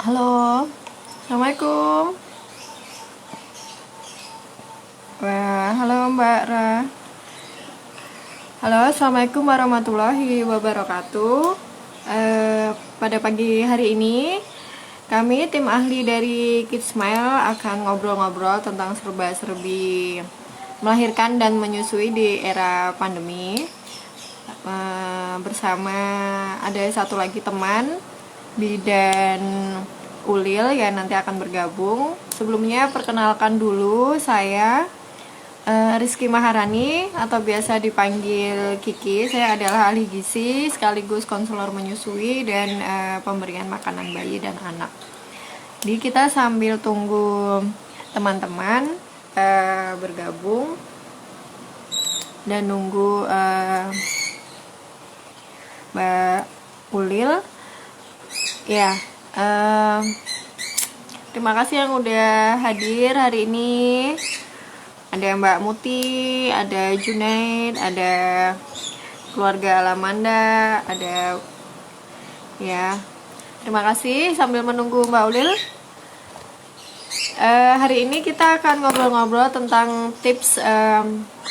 Halo, Assalamualaikum. Wah, halo Mbak Ra. Halo, Assalamualaikum warahmatullahi wabarakatuh. Pada pagi hari ini, kami tim ahli dari Kids Smile akan ngobrol-ngobrol tentang serba-serbi melahirkan dan menyusui di era pandemi. Bersama ada satu lagi teman, Bidan Ulil yang nanti akan bergabung. Sebelumnya perkenalkan dulu saya Rizky Maharani atau biasa dipanggil Kiki. Saya adalah ahli gizi sekaligus konselor menyusui dan pemberian makanan bayi dan anak. Jadi kita sambil tunggu teman-teman bergabung dan nunggu Mbak Ulil. Ya, terima kasih yang udah hadir hari ini. Ada Mbak Muti, ada Junaid, ada keluarga Alamanda, ada ya. Terima kasih sambil menunggu Mbak Ulil. Hari ini kita akan ngobrol-ngobrol tentang tips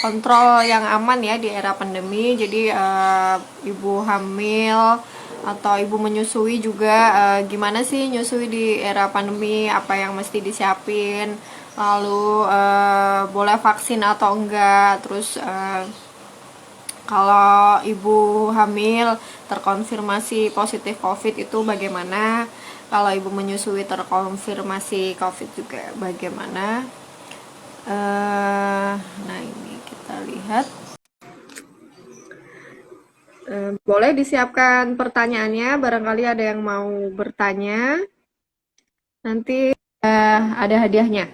kontrol yang aman ya di era pandemi. Jadi ibu hamil atau ibu menyusui juga gimana sih nyusui di era pandemi, apa yang mesti disiapin, lalu boleh vaksin atau enggak, terus kalau ibu hamil terkonfirmasi positif COVID itu bagaimana, kalau ibu menyusui terkonfirmasi COVID juga bagaimana. Nah ini kita lihat. Boleh disiapkan pertanyaannya, barangkali ada yang mau bertanya. Nanti ada hadiahnya.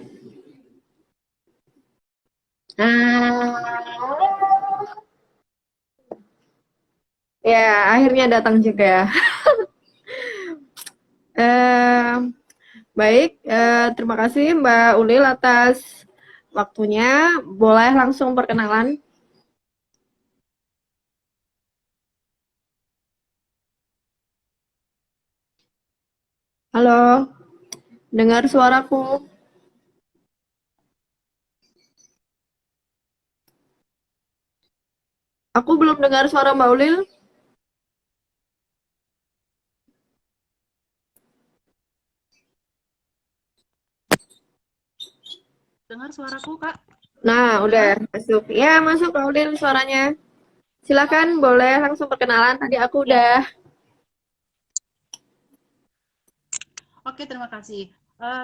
Ya, akhirnya datang juga. Eh, Baik, terima kasih Mbak Ulil atas waktunya. Boleh langsung perkenalan. Halo, dengar suaraku? Aku belum dengar suara Mbak Ulil. Dengar suaraku, Kak? Nah, udah Udah? masuk. Ya, masuk Mbak Ulil suaranya. Silakan, boleh langsung perkenalan. Tadi aku Ya. udah. Oke, terima kasih.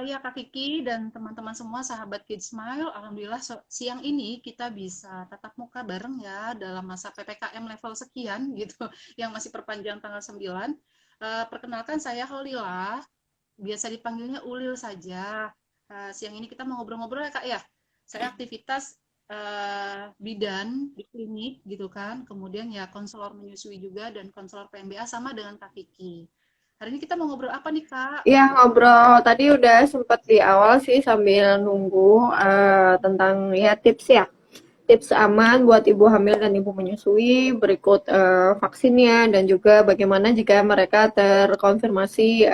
Ya, Kak Kiki dan teman-teman semua sahabat Kids Smile, Alhamdulillah siang ini kita bisa tatap muka bareng ya dalam masa PPKM level sekian gitu, yang masih perpanjang tanggal 9. Perkenalkan saya Holila, biasa dipanggilnya Ulil saja. Siang ini kita mau ngobrol-ngobrol ya Kak ya. Saya aktivitas bidan di klinik gitu kan, kemudian ya konselor menyusui juga dan konselor PMBA sama dengan Kak Kiki. Hari ini kita mau ngobrol apa nih Kak? Ya, ngobrol tadi udah sempat di awal sih sambil nunggu tentang ya tips ya. Tips aman buat ibu hamil dan ibu menyusui, berikut vaksinnya dan juga bagaimana jika mereka terkonfirmasi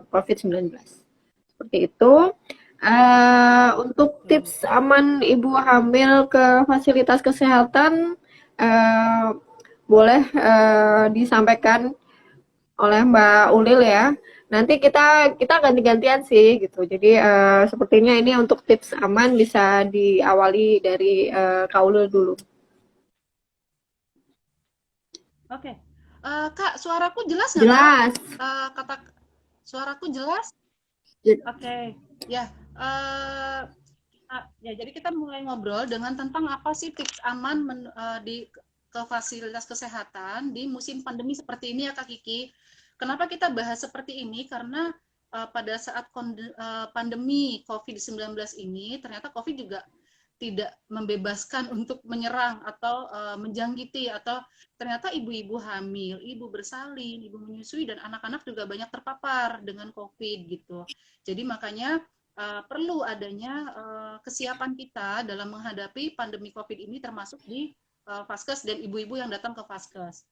COVID-19. Seperti itu. Untuk tips aman ibu hamil ke fasilitas kesehatan uh, boleh disampaikan oleh Mbak Ulil ya. Nanti kita ganti-gantian sih gitu. Jadi sepertinya ini untuk tips aman bisa diawali dari Kak Ulil dulu. Oke. Kak, suaraku jelas nggak Kak? Jelas. Kata suaraku jelas? Oke. Ya. Ya, jadi kita mulai ngobrol dengan tentang apa sih tips aman di ke fasilitas kesehatan di musim pandemi seperti ini ya Kak Kiki. Kenapa kita bahas seperti ini? Karena pada saat pandemi COVID-19 ini ternyata COVID juga tidak membebaskan untuk menyerang atau menjangkiti, atau ternyata ibu-ibu hamil, ibu bersalin, ibu menyusui dan anak-anak juga banyak terpapar dengan COVID gitu. Jadi makanya perlu adanya kesiapan kita dalam menghadapi pandemi COVID ini, termasuk di Vaskes dan ibu-ibu yang datang ke Vaskes.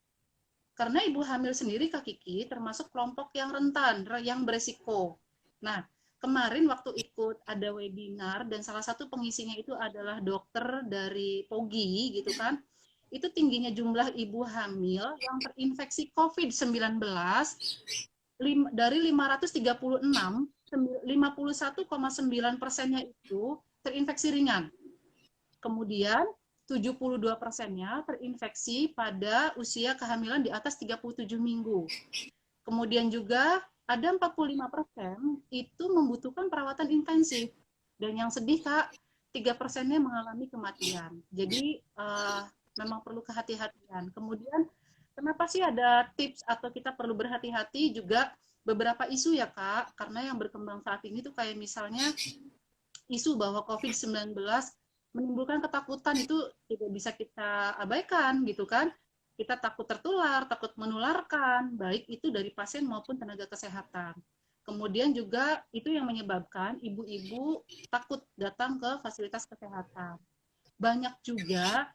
Karena ibu hamil sendiri Kak Kiki termasuk kelompok yang rentan, yang beresiko. Nah, kemarin waktu ikut ada webinar dan salah satu pengisinya itu adalah dokter dari POGI gitu kan, itu tingginya jumlah ibu hamil yang terinfeksi COVID-19 dari 536, 51,9%-nya itu terinfeksi ringan. Kemudian 72%-nya terinfeksi pada usia kehamilan di atas 37 minggu. Kemudian juga ada 45% itu membutuhkan perawatan intensif. Dan yang sedih, Kak, 3%-nya mengalami kematian. Jadi memang perlu kehati-hatian. Kemudian kenapa sih ada tips atau kita perlu berhati-hati juga beberapa isu ya, Kak? Karena yang berkembang saat ini tuh kayak misalnya isu bahwa COVID-19 menimbulkan ketakutan itu tidak bisa kita abaikan gitu kan. Kita takut tertular, takut menularkan, baik itu dari pasien maupun tenaga kesehatan. Kemudian juga itu yang menyebabkan ibu-ibu takut datang ke fasilitas kesehatan. Banyak juga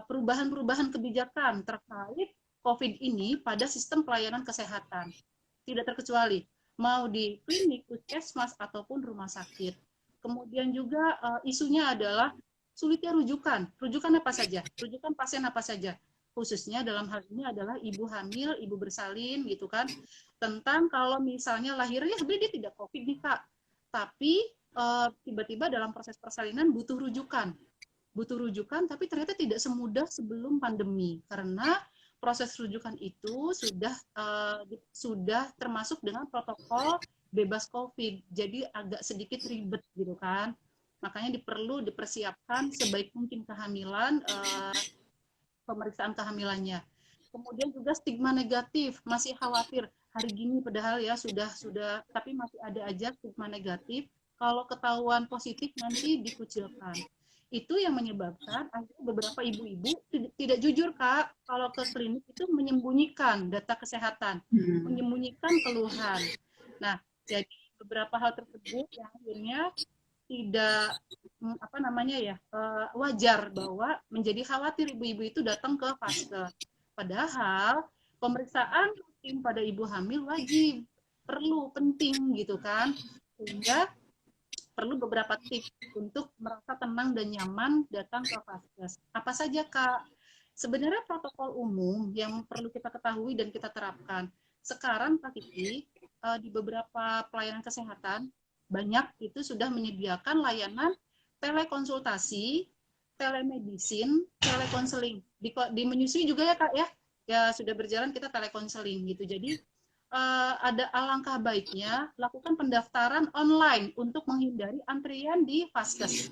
perubahan-perubahan kebijakan terkait COVID ini pada sistem pelayanan kesehatan. Tidak terkecuali, mau di klinik, puskesmas, ataupun rumah sakit. Kemudian juga isunya adalah sulitnya rujukan. Rujukan apa saja? Rujukan pasien apa saja? Khususnya dalam hal ini adalah ibu hamil, ibu bersalin gitu kan. Tentang kalau misalnya lahirnya sebenarnya dia tidak COVID nih Kak. Tapi tiba-tiba dalam proses persalinan butuh rujukan. Tapi ternyata tidak semudah sebelum pandemi karena proses rujukan itu sudah termasuk dengan protokol bebas COVID, jadi agak sedikit ribet gitu kan. Makanya perlu dipersiapkan sebaik mungkin kehamilan, pemeriksaan kehamilannya. Kemudian juga stigma negatif, masih khawatir hari gini padahal ya sudah tapi masih ada aja stigma negatif. Kalau ketahuan positif nanti dikucilkan. Itu yang menyebabkan akhirnya beberapa ibu-ibu tidak jujur Kak, kalau ke klinik itu menyembunyikan data kesehatan, menyembunyikan keluhan. Nah, jadi beberapa hal tersebut yang akhirnya tidak wajar bahwa menjadi khawatir ibu-ibu itu datang ke vaskes. Padahal pemeriksaan rutin pada ibu hamil wajib, perlu, penting gitu kan. Sehingga perlu beberapa tips untuk merasa tenang dan nyaman datang ke vaskes. Apa saja Kak? Sebenarnya protokol umum yang perlu kita ketahui dan kita terapkan. Sekarang Kak Kiki, di beberapa pelayanan kesehatan banyak itu sudah menyediakan layanan telekonsultasi, telemedicine, telekonseling. Di menyusui juga ya Kak ya. Ya sudah berjalan kita telekonseling gitu. Jadi ada alangkah baiknya lakukan pendaftaran online untuk menghindari antrian di vaskes.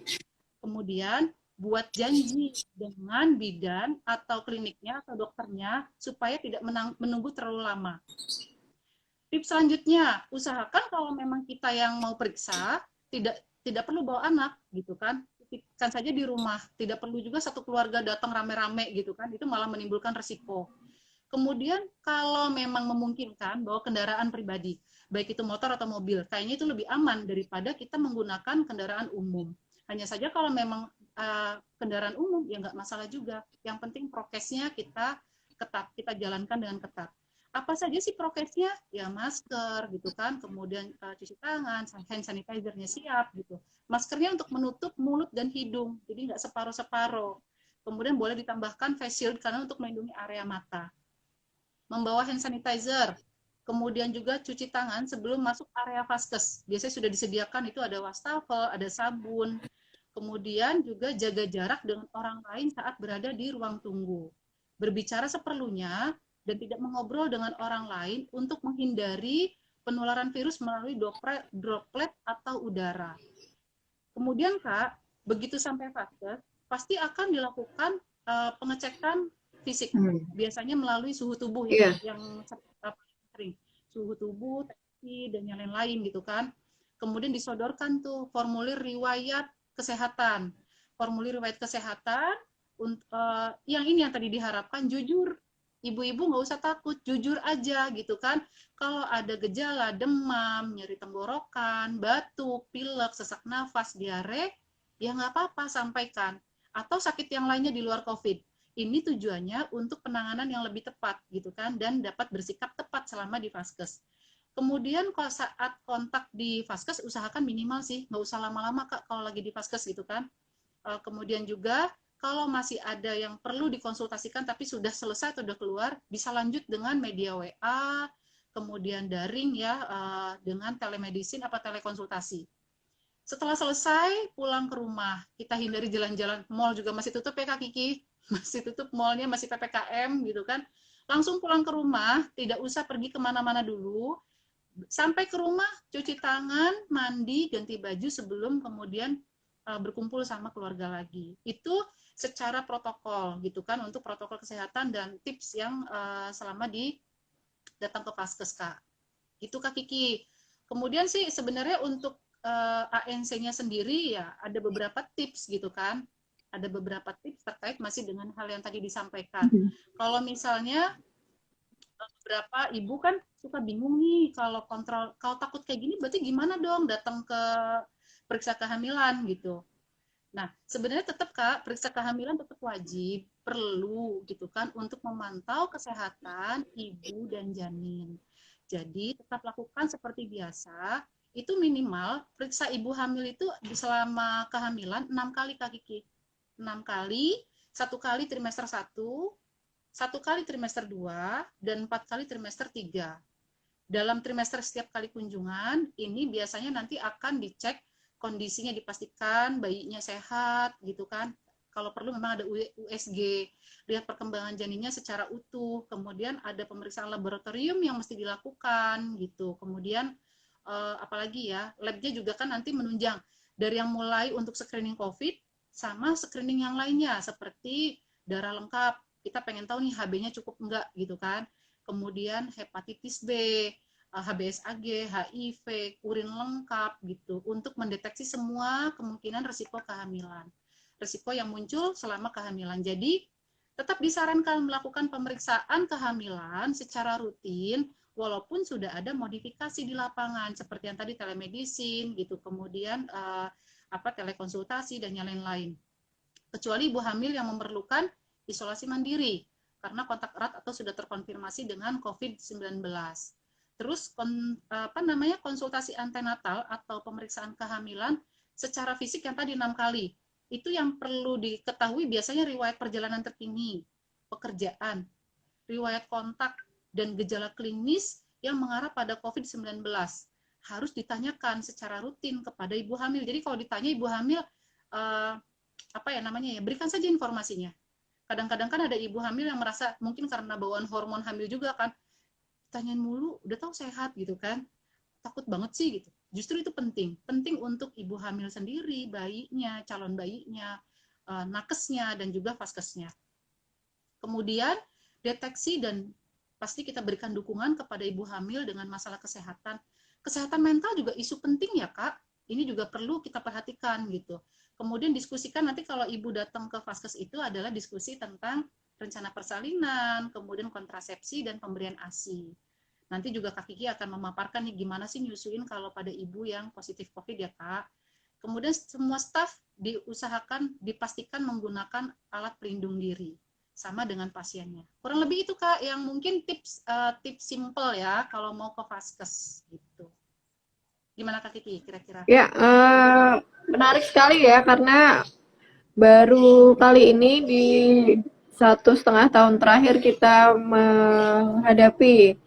Kemudian buat janji dengan bidan atau kliniknya atau dokternya supaya tidak menunggu terlalu lama. Tips selanjutnya, usahakan kalau memang kita yang mau periksa tidak perlu bawa anak gitu kan. Titipkan saja di rumah, tidak perlu juga satu keluarga datang rame-rame gitu kan, itu malah menimbulkan risiko. Kemudian kalau memang memungkinkan bawa kendaraan pribadi, baik itu motor atau mobil, kayaknya itu lebih aman daripada kita menggunakan kendaraan umum. Hanya saja kalau memang kendaraan umum ya nggak masalah juga. Yang penting prokesnya kita ketat, kita jalankan dengan ketat. Apa saja sih prokesnya? Ya masker gitu kan, kemudian cuci tangan, hand sanitizer-nya siap gitu. Maskernya untuk menutup mulut dan hidung, jadi nggak separuh-separuh. Kemudian boleh ditambahkan face shield karena untuk melindungi area mata. Membawa hand sanitizer, kemudian juga cuci tangan sebelum masuk area vaskes. Biasanya sudah disediakan itu ada wastafel, ada sabun. Kemudian juga jaga jarak dengan orang lain saat berada di ruang tunggu. Berbicara seperlunya dan tidak mengobrol dengan orang lain untuk menghindari penularan virus melalui droplet atau udara. Kemudian Kak, begitu sampai vaskes, pasti akan dilakukan pengecekan fisik, biasanya melalui suhu tubuh ya, yang sering suhu tubuh, tensi dan yang lain-lain gitu kan. Kemudian disodorkan tuh formulir riwayat kesehatan, yang ini yang tadi diharapkan jujur, ibu-ibu nggak usah takut, jujur aja gitu kan. Kalau ada gejala demam, nyeri tenggorokan, batuk, pilek, sesak nafas, diare, ya nggak apa-apa sampaikan. Atau sakit yang lainnya di luar COVID. Ini tujuannya untuk penanganan yang lebih tepat gitu kan dan dapat bersikap tepat selama di vaskes. Kemudian kalau saat kontak di Vaskes usahakan minimal sih, nggak usah lama-lama Kak kalau lagi di Vaskes gitu kan. Kemudian juga kalau masih ada yang perlu dikonsultasikan tapi sudah selesai atau sudah keluar, bisa lanjut dengan media WA, kemudian daring ya, dengan telemedicine apa telekonsultasi. Setelah selesai, pulang ke rumah. Kita hindari jalan-jalan. Mall juga masih tutup ya Kak Kiki. Masih tutup, mallnya masih PPKM gitu kan. Langsung pulang ke rumah, tidak usah pergi kemana-mana dulu. Sampai ke rumah, cuci tangan, mandi, ganti baju sebelum kemudian berkumpul sama keluarga lagi. Itu secara protokol gitu kan, untuk protokol kesehatan dan tips yang selama di datang ke Vaskes Kak. Itu Kak Kiki. Kemudian sih sebenarnya untuk ANC-nya sendiri ya ada beberapa tips gitu kan. Ada beberapa tips terkait masih dengan hal yang tadi disampaikan. Kalau misalnya beberapa ibu kan suka bingung nih kalau kontrol, kalau takut kayak gini berarti gimana dong datang ke periksa kehamilan gitu. Nah, sebenarnya tetap Kak, periksa kehamilan tetap wajib, perlu gitu kan untuk memantau kesehatan ibu dan janin. Jadi tetap lakukan seperti biasa, itu minimal periksa ibu hamil itu selama kehamilan 6 kali Kak Kiki. 6 kali, 1 kali trimester 1, 1 kali trimester 2, dan 4 kali trimester 3. Dalam trimester setiap kali kunjungan, ini biasanya nanti akan dicek kondisinya, dipastikan bayinya sehat gitu kan. Kalau perlu memang ada USG, lihat perkembangan janinnya secara utuh. Kemudian ada pemeriksaan laboratorium yang mesti dilakukan gitu. Kemudian apalagi ya, labnya juga kan nanti menunjang dari yang mulai untuk screening COVID sama screening yang lainnya seperti darah lengkap. Kita pengen tahu nih HB-nya cukup enggak gitu kan. Kemudian hepatitis B, HBsAg, HIV, urin lengkap gitu untuk mendeteksi semua kemungkinan risiko kehamilan. Risiko yang muncul selama kehamilan. Jadi tetap disarankan melakukan pemeriksaan kehamilan secara rutin walaupun sudah ada modifikasi di lapangan seperti yang tadi telemedicine gitu, kemudian telekonsultasi dan yang lain-lain. Kecuali ibu hamil yang memerlukan isolasi mandiri karena kontak erat atau sudah terkonfirmasi dengan COVID-19. Terus konsultasi antenatal atau pemeriksaan kehamilan secara fisik yang tadi 6 kali. Itu yang perlu diketahui biasanya riwayat perjalanan terkini, pekerjaan, riwayat kontak, dan gejala klinis yang mengarah pada COVID-19. Harus ditanyakan secara rutin kepada ibu hamil. Jadi kalau ditanya ibu hamil, berikan saja informasinya. Kadang-kadang kan ada ibu hamil yang merasa mungkin karena bawaan hormon hamil juga kan, tanyain mulu, udah tahu sehat gitu kan, takut banget sih gitu. Justru itu penting untuk ibu hamil sendiri, bayinya, calon bayinya, nakesnya, dan juga vaskesnya. Kemudian deteksi dan pasti kita berikan dukungan kepada ibu hamil dengan masalah kesehatan. Kesehatan mental juga isu penting ya Kak, ini juga perlu kita perhatikan gitu. Kemudian diskusikan nanti kalau ibu datang ke vaskes itu adalah diskusi tentang rencana persalinan, kemudian kontrasepsi, dan pemberian ASI. Nanti juga Kak Kiki akan memaparkan nih gimana sih nyusuin kalau pada ibu yang positif COVID ya Kak. Kemudian semua staf diusahakan, dipastikan menggunakan alat pelindung diri. Sama dengan pasiennya. Kurang lebih itu Kak, yang mungkin tips simple ya kalau mau ke vaskes gitu. Gimana Kak Kiki kira-kira? Ya, menarik sekali ya karena baru kali ini di 1,5 tahun terakhir kita menghadapi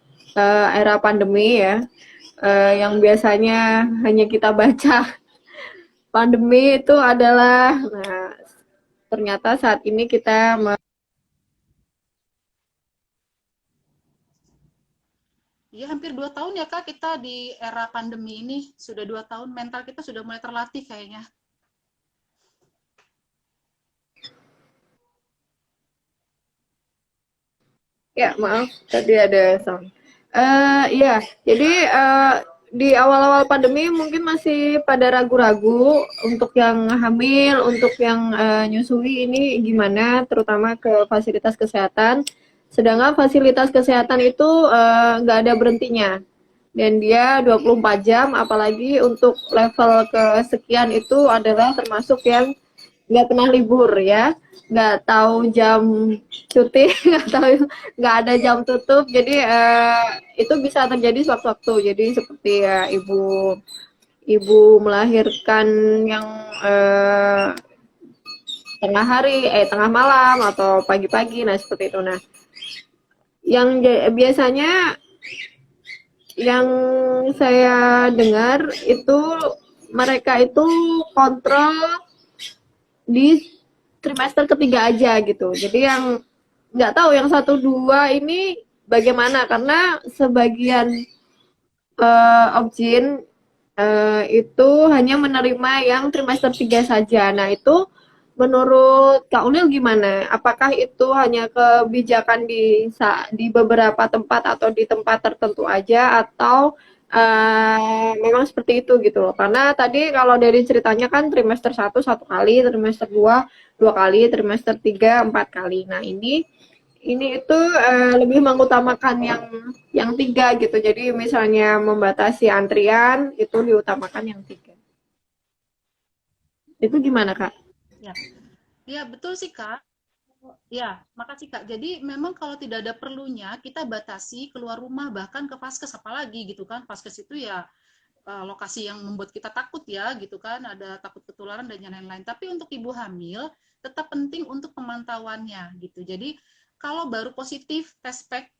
era pandemi ya, yang biasanya hanya kita baca pandemi itu adalah, nah ternyata saat ini kita Ya hampir 2 tahun ya Kak kita di era pandemi ini, sudah 2 tahun mental kita sudah mulai terlatih kayaknya. Ya, maaf, tadi ada sound. Iya, jadi di awal-awal pandemi mungkin masih pada ragu-ragu untuk yang hamil, untuk yang nyusui ini gimana, terutama ke fasilitas kesehatan. Sedangkan fasilitas kesehatan itu nggak ada berhentinya. Dan dia 24 jam, apalagi untuk level kesekian itu adalah termasuk yang nggak pernah libur ya, nggak tahu jam cuti, nggak tahu, nggak ada jam tutup. Jadi itu bisa terjadi sewaktu-waktu. Jadi seperti ya ibu ibu melahirkan yang tengah hari, tengah malam atau pagi-pagi, nah seperti itu. Nah, yang biasanya yang saya dengar itu mereka itu kontrol di trimester ketiga aja gitu. Jadi yang nggak tahu yang satu dua ini bagaimana, karena sebagian objin itu hanya menerima yang trimester 3 saja. Nah, itu menurut Kak Unil gimana? Apakah itu hanya kebijakan di beberapa tempat atau di tempat tertentu aja, atau memang seperti itu gitu loh? Karena tadi kalau dari ceritanya kan trimester satu kali, trimester 2 dua kali, trimester 3 4 kali. Nah, ini itu lebih mengutamakan yang tiga gitu. Jadi misalnya membatasi antrian itu diutamakan yang tiga. Itu gimana Kak? Ya, ya betul sih Kak. Ya, makasih Kak. Jadi memang kalau tidak ada perlunya, kita batasi keluar rumah, bahkan ke vaskes, apalagi gitu kan. Vaskes itu ya lokasi yang membuat kita takut ya, gitu kan. Ada takut ketularan dan lain-lain. Tapi untuk ibu hamil, tetap penting untuk pemantauannya gitu. Jadi kalau baru positif tes pack,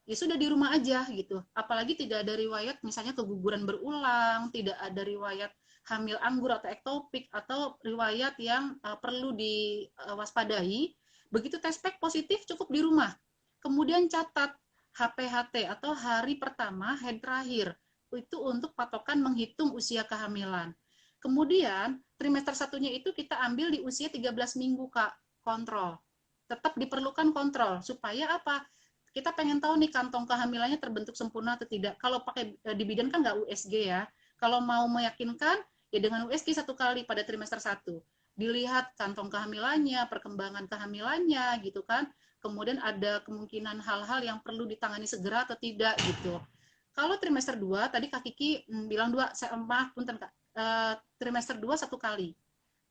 ya sudah di rumah aja gitu. Apalagi tidak ada riwayat misalnya keguguran berulang, tidak ada riwayat hamil anggur atau ektopik, atau riwayat yang perlu diwaspadai. Begitu tes pack positif, cukup di rumah. Kemudian catat HPHT atau hari pertama, head terakhir. Itu untuk patokan menghitung usia kehamilan. Kemudian trimester satunya itu kita ambil di usia 13 minggu Kak, kontrol. Tetap diperlukan kontrol supaya apa? Kita pengen tahu nih kantong kehamilannya terbentuk sempurna atau tidak. Kalau pakai di bidan kan nggak USG ya. Kalau mau meyakinkan ya dengan USG satu kali pada trimester 1. Dilihat kantong kehamilannya, perkembangan kehamilannya gitu kan. Kemudian ada kemungkinan hal-hal yang perlu ditangani segera atau tidak gitu. Kalau trimester 2 tadi Kak Kiki bilang 2, maaf punten Kak. Trimester 2 satu kali.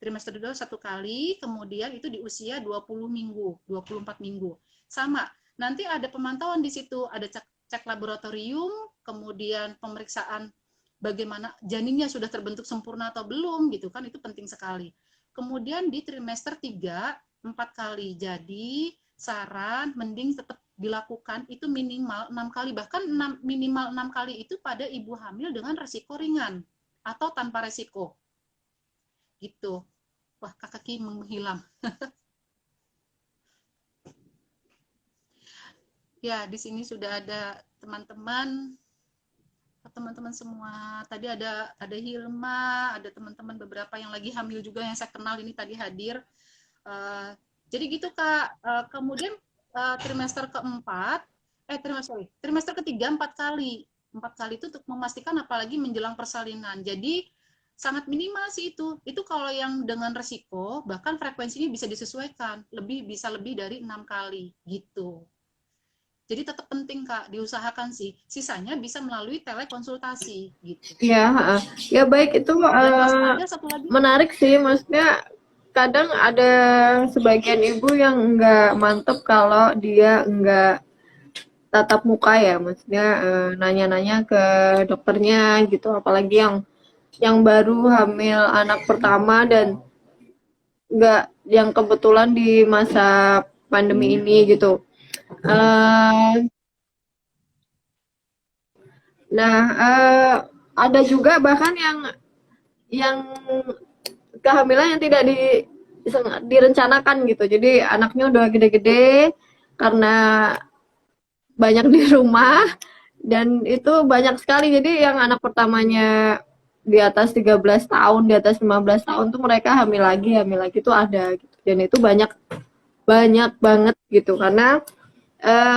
Trimester 2 satu kali, kemudian itu di usia 20 minggu, 24 minggu. Sama, nanti ada pemantauan di situ, ada cek laboratorium, kemudian pemeriksaan bagaimana janinnya sudah terbentuk sempurna atau belum gitu kan, itu penting sekali. Kemudian di trimester 3 4 kali. Jadi saran mending tetap dilakukan itu minimal 6 kali, bahkan minimal 6 kali itu pada ibu hamil dengan resiko ringan atau tanpa resiko. Gitu. Wah, Kak Kiki menghilang. Ya, di sini sudah ada teman-teman semua. Tadi ada Hilma, ada teman-teman beberapa yang lagi hamil juga yang saya kenal ini tadi hadir. Jadi gitu Kak. Kemudian trimester keempat, trimester ketiga 4 kali. 4 kali itu untuk memastikan apalagi menjelang persalinan. Jadi sangat minimal sih itu. Itu kalau yang dengan resiko, bahkan frekuensinya bisa disesuaikan. Bisa lebih dari 6 kali gitu. Jadi tetap penting Kak, diusahakan sih. Sisanya bisa melalui telekonsultasi gitu. Ya, ya baik, itu Dan waspada satu lagi. menarik sih, maksudnya kadang ada sebagian ibu yang nggak mantep kalau dia nggak tatap muka ya, maksudnya nanya-nanya ke dokternya gitu, apalagi yang baru hamil anak pertama dan nggak yang kebetulan di masa pandemi ini gitu. Nah, ada juga bahkan yang kehamilan yang tidak direncanakan gitu. Jadi anaknya udah gede-gede karena banyak di rumah, dan itu banyak sekali. Jadi yang anak pertamanya di atas 13 tahun, di atas 15 tahun tuh mereka hamil lagi tuh ada gitu. Dan itu banyak banyak banget gitu, karena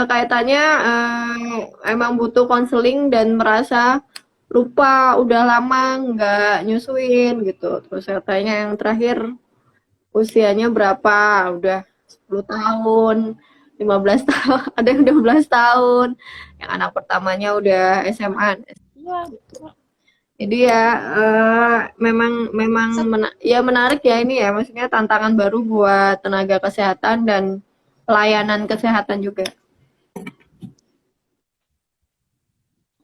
kaitannya emang butuh konseling dan merasa lupa udah lama nggak nyusuin gitu. Terus katanya yang terakhir usianya berapa, udah 10 tahun, 15 tahun, ada yang 12 tahun, yang anak pertamanya udah SMA. Iya, Jadi ya memang memang ya menarik ya ini ya, maksudnya tantangan baru buat tenaga kesehatan dan pelayanan kesehatan juga.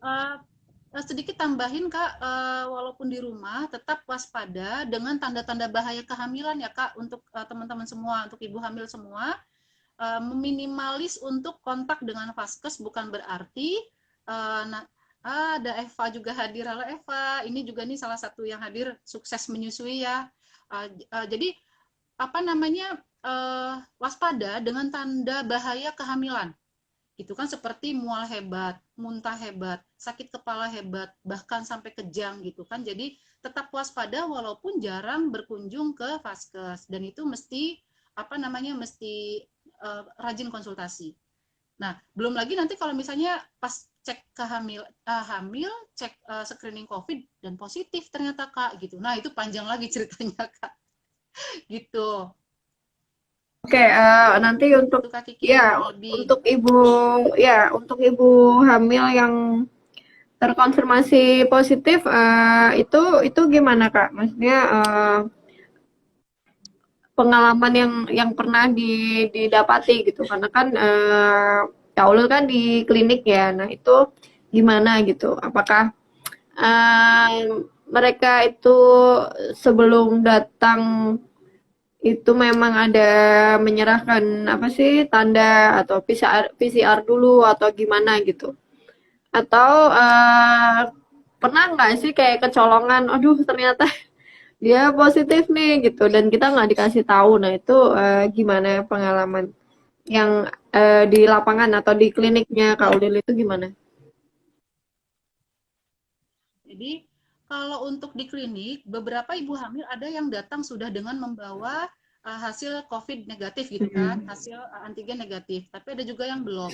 Eh, Sedikit tambahin Kak, walaupun di rumah tetap waspada dengan tanda-tanda bahaya kehamilan ya Kak, untuk teman-teman semua, untuk ibu hamil semua. Meminimalis untuk kontak dengan vaskes bukan berarti nah, ada Eva juga hadir. Halo Eva, ini juga nih salah satu yang hadir sukses menyusui ya. Jadi apa namanya, waspada dengan tanda bahaya kehamilan. Itu kan seperti mual hebat, muntah hebat, sakit kepala hebat, bahkan sampai kejang gitu kan. Jadi tetap waspada walaupun jarang berkunjung ke vaskes, dan itu mesti apa namanya, mesti rajin konsultasi. Nah, belum lagi nanti kalau misalnya pas cek hamil, cek screening COVID dan positif ternyata Kak gitu. Nah, itu panjang lagi ceritanya Kak. Gitu. Oke, nanti untuk Itu Kak Kiki ya kurang lebih. untuk ibu ya untuk ibu hamil yang terkonfirmasi positif itu gimana Kak? Maksudnya pengalaman yang pernah didapati gitu karena kan ya Allah kan di klinik ya. Nah, itu gimana gitu? Apakah mereka itu sebelum datang itu memang ada menyerahkan apa sih tanda atau PCR dulu atau gimana gitu? Atau pernah nggak sih kayak kecolongan, aduh ternyata dia positif nih gitu dan kita nggak dikasih tahu. Nah itu gimana pengalaman yang di lapangan atau di kliniknya Kak Udin itu gimana? Jadi kalau untuk di klinik, beberapa ibu hamil ada yang datang sudah dengan membawa hasil COVID negatif gitu kan, Hmm. hasil antigen negatif. Tapi ada juga yang belum.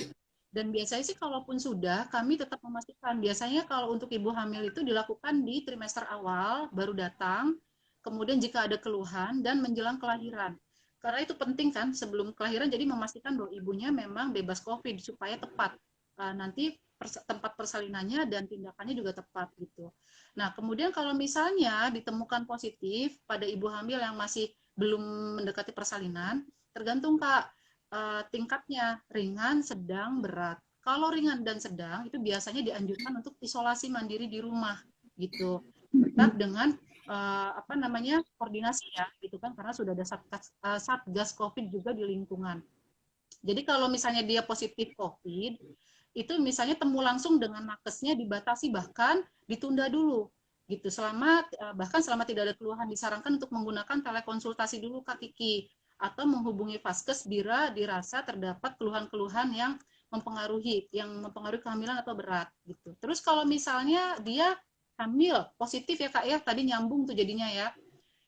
Dan biasanya sih kalaupun sudah, kami tetap memastikan. Biasanya kalau untuk ibu hamil itu dilakukan di trimester awal, baru datang. Kemudian jika ada keluhan dan menjelang kelahiran. Karena itu penting kan, sebelum kelahiran jadi memastikan bahwa ibunya memang bebas COVID supaya tepat. Nanti tempat persalinannya dan tindakannya juga tepat gitu. Nah, kemudian kalau misalnya ditemukan positif pada ibu hamil yang masih belum mendekati persalinan, tergantung Kak tingkatnya, ringan, sedang, berat. Kalau ringan dan sedang itu biasanya dianjurkan untuk isolasi mandiri di rumah gitu. Tetap dengan apa namanya, koordinasi ya gitu kan, karena sudah ada satgas COVID juga di lingkungan. Jadi kalau misalnya dia positif COVID, itu misalnya temu langsung dengan nakesnya dibatasi, bahkan ditunda dulu gitu, bahkan selama tidak ada keluhan disarankan untuk menggunakan telekonsultasi dulu Kak Kiki, atau menghubungi vaskes bila dirasa terdapat keluhan-keluhan yang mempengaruhi kehamilan atau berat gitu. Terus kalau misalnya dia hamil positif ya Kak ya, tadi nyambung tuh jadinya ya,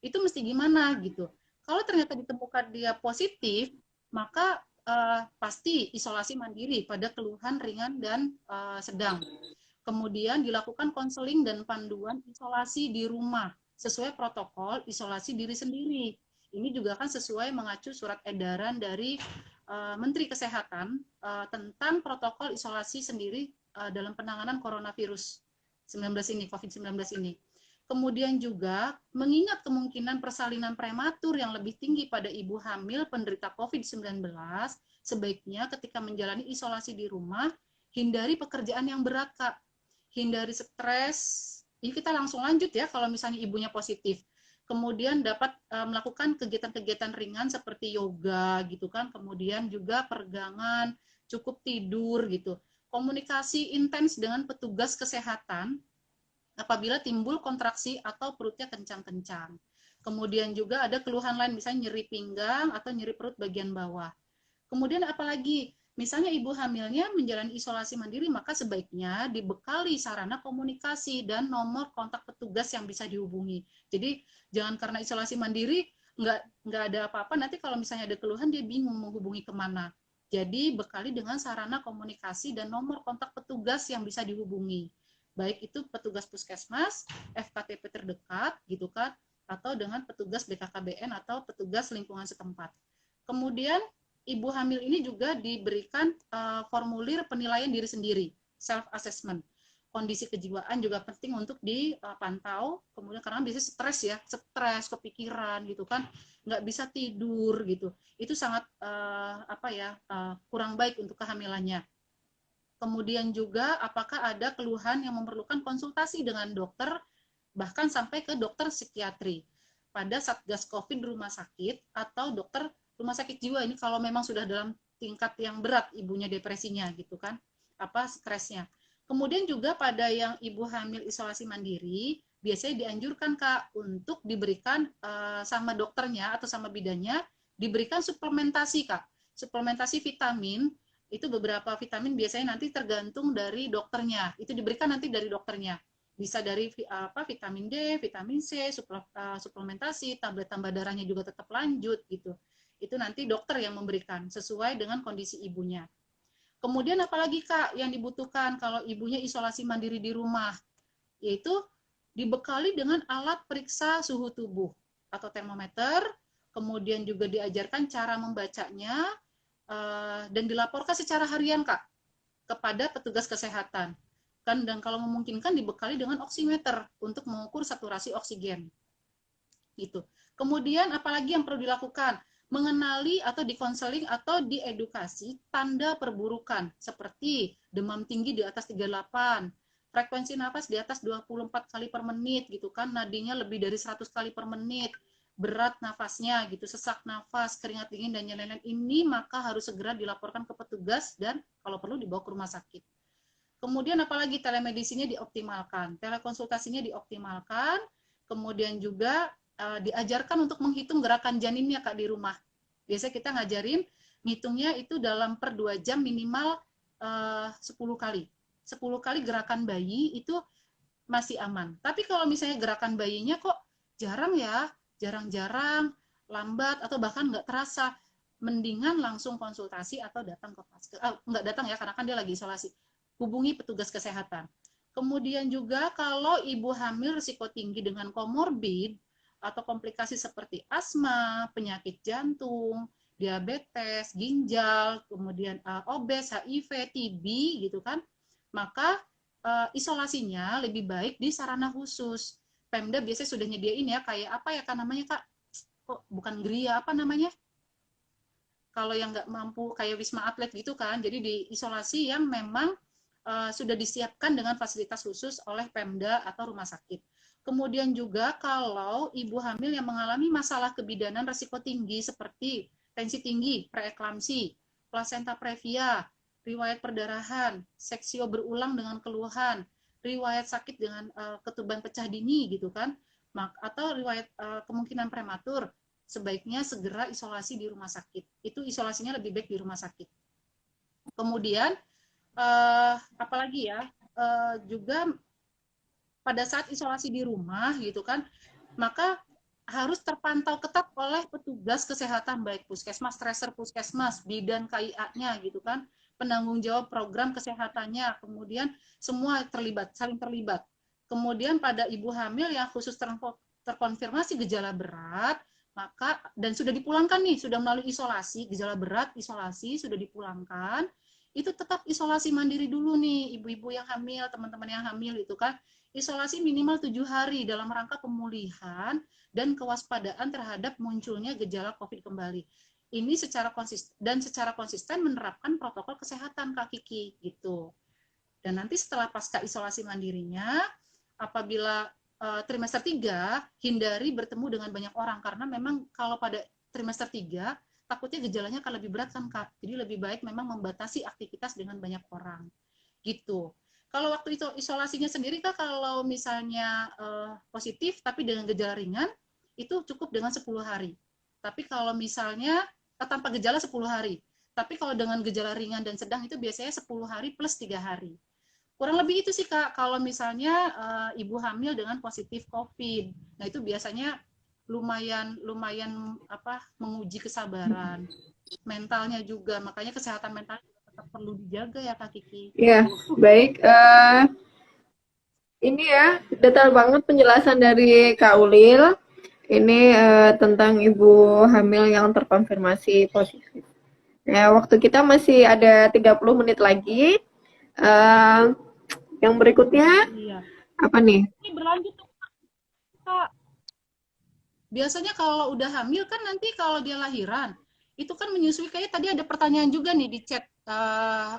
itu mesti gimana gitu. Kalau ternyata ditemukan dia positif, maka pasti isolasi mandiri pada keluhan ringan dan sedang. Kemudian dilakukan konseling dan panduan isolasi di rumah sesuai protokol isolasi diri sendiri. Ini juga kan sesuai mengacu surat edaran dari Menteri Kesehatan tentang protokol isolasi sendiri dalam penanganan coronavirus 19 ini, COVID-19 ini. Kemudian juga mengingat kemungkinan persalinan prematur yang lebih tinggi pada ibu hamil penderita COVID-19, sebaiknya ketika menjalani isolasi di rumah, hindari pekerjaan yang berat, Kak. Hindari stres. Ini kita langsung lanjut ya kalau misalnya ibunya positif. Kemudian dapat melakukan kegiatan-kegiatan ringan seperti yoga gitu kan, kemudian juga peregangan, cukup tidur gitu. Komunikasi intens dengan petugas kesehatan apabila timbul kontraksi atau perutnya kencang-kencang. Kemudian juga ada keluhan lain, misalnya nyeri pinggang atau nyeri perut bagian bawah. Kemudian apalagi, misalnya ibu hamilnya menjalani isolasi mandiri, maka sebaiknya dibekali sarana komunikasi dan nomor kontak petugas yang bisa dihubungi. Jadi jangan karena isolasi mandiri nggak ada apa-apa, nanti kalau misalnya ada keluhan dia bingung menghubungi kemana. Jadi bekali dengan sarana komunikasi dan nomor kontak petugas yang bisa dihubungi. Baik itu petugas puskesmas, FKTP terdekat gitu kan, atau dengan petugas BKKBN atau petugas lingkungan setempat. Kemudian ibu hamil ini juga diberikan formulir penilaian diri sendiri, self assessment. kondisi kejiwaan juga penting untuk dipantau. Kemudian karena biasanya stres, kepikiran gitu kan, nggak bisa tidur gitu. Itu sangat kurang baik untuk kehamilannya. Kemudian juga apakah ada keluhan yang memerlukan konsultasi dengan dokter, bahkan sampai ke dokter psikiatri pada Satgas Covid rumah sakit atau dokter rumah sakit jiwa. Ini kalau memang sudah dalam tingkat yang berat ibunya depresinya gitu kan, stresnya. Kemudian juga pada yang ibu hamil isolasi mandiri, biasanya dianjurkan Kak untuk diberikan sama dokternya atau sama bidannya, diberikan suplementasi Kak. Suplementasi vitamin, itu beberapa vitamin biasanya nanti tergantung dari dokternya. Itu diberikan nanti dari dokternya. Bisa dari vitamin D, vitamin C, suplementasi, tablet tambah darahnya juga tetap lanjut gitu. Itu nanti dokter yang memberikan sesuai dengan kondisi ibunya. Kemudian apalagi Kak yang dibutuhkan kalau ibunya isolasi mandiri di rumah, yaitu dibekali dengan alat periksa suhu tubuh atau termometer, kemudian juga diajarkan cara membacanya, dan dilaporkan secara harian Kak kepada petugas kesehatan. Dan kalau memungkinkan dibekali dengan oximeter untuk mengukur saturasi oksigen. Gitu. Kemudian apalagi yang perlu dilakukan? Mengenali atau dikonseling atau diedukasi tanda perburukan seperti demam tinggi di atas 38, frekuensi nafas di atas 24 kali per menit gitu kan, nadinya lebih dari 100 kali per menit, berat nafasnya gitu, sesak nafas, keringat dingin dan lain-lain. Ini maka harus segera dilaporkan ke petugas dan kalau perlu dibawa ke rumah sakit. Kemudian apalagi telemedisinya dioptimalkan, telekonsultasinya dioptimalkan, kemudian juga diajarkan untuk menghitung gerakan janinnya Kak di rumah. Biasanya kita ngajarin ngitungnya itu dalam per 2 jam minimal 10 kali. 10 kali gerakan bayi itu masih aman. Tapi kalau misalnya gerakan bayinya kok jarang ya, jarang-jarang, lambat, atau bahkan nggak terasa, mendingan langsung konsultasi atau datang ke vaskes. Nggak datang ya, karena kan dia lagi isolasi. Hubungi petugas kesehatan. Kemudian juga kalau ibu hamil risiko tinggi dengan komorbid atau komplikasi seperti asma, penyakit jantung, diabetes, ginjal, kemudian obes, HIV, TB gitu kan, maka isolasinya lebih baik di sarana khusus. Pemda biasanya sudah nyediain ya, kayak apa ya kan namanya Kak? Kok bukan geria, apa namanya? Kalau yang nggak mampu kayak Wisma Atlet gitu kan, jadi di isolasi yang memang sudah disiapkan dengan fasilitas khusus oleh Pemda atau rumah sakit. Kemudian juga kalau ibu hamil yang mengalami masalah kebidanan risiko tinggi seperti tensi tinggi, preeklamsi, plasenta previa, riwayat perdarahan, seksio berulang dengan keluhan, riwayat sakit dengan ketuban pecah dini gitu kan, atau riwayat kemungkinan prematur, sebaiknya segera isolasi di rumah sakit. Itu isolasinya lebih baik di rumah sakit. Kemudian apalagi ya, juga pada saat isolasi di rumah gitu kan, maka harus terpantau ketat oleh petugas kesehatan baik puskesmas, tracer puskesmas, bidan KIA-nya gitu kan, penanggung jawab program kesehatannya, kemudian semua terlibat, saling terlibat. Kemudian pada ibu hamil yang khusus terkonfirmasi gejala berat, maka dan sudah dipulangkan nih, sudah melalui isolasi, gejala berat, isolasi, sudah dipulangkan, itu tetap isolasi mandiri dulu nih, ibu-ibu yang hamil, teman-teman yang hamil itu kan, isolasi minimal 7 hari dalam rangka pemulihan dan kewaspadaan terhadap munculnya gejala COVID kembali. Ini secara konsisten menerapkan protokol kesehatan Kak Kiki gitu. Dan nanti setelah pasca isolasi mandirinya, apabila trimester 3, hindari bertemu dengan banyak orang karena memang kalau pada trimester 3 takutnya gejalanya akan lebih berat kan Kak. Jadi lebih baik memang membatasi aktivitas dengan banyak orang. Gitu. Kalau waktu itu isolasinya sendiri Kak, kalau misalnya positif tapi dengan gejala ringan, itu cukup dengan 10 hari. Tapi kalau misalnya tanpa gejala 10 hari. Tapi kalau dengan gejala ringan dan sedang itu biasanya 10 hari plus 3 hari. Kurang lebih itu sih Kak, kalau misalnya ibu hamil dengan positif COVID. Nah itu biasanya lumayan menguji kesabaran. Mentalnya juga, makanya kesehatan mental tetap perlu dijaga ya Kak Kiki. Ya, baik. Ini ya, detail banget penjelasan dari Kak Ulil. Ini tentang ibu hamil yang terkonfirmasi positif. Ya, waktu kita masih ada 30 menit lagi. Yang berikutnya Iya. apa nih? Ini berlanjut tuh, Kak. Biasanya kalau udah hamil kan nanti kalau dia lahiran, itu kan menyusui, kayak tadi ada pertanyaan juga nih di chat,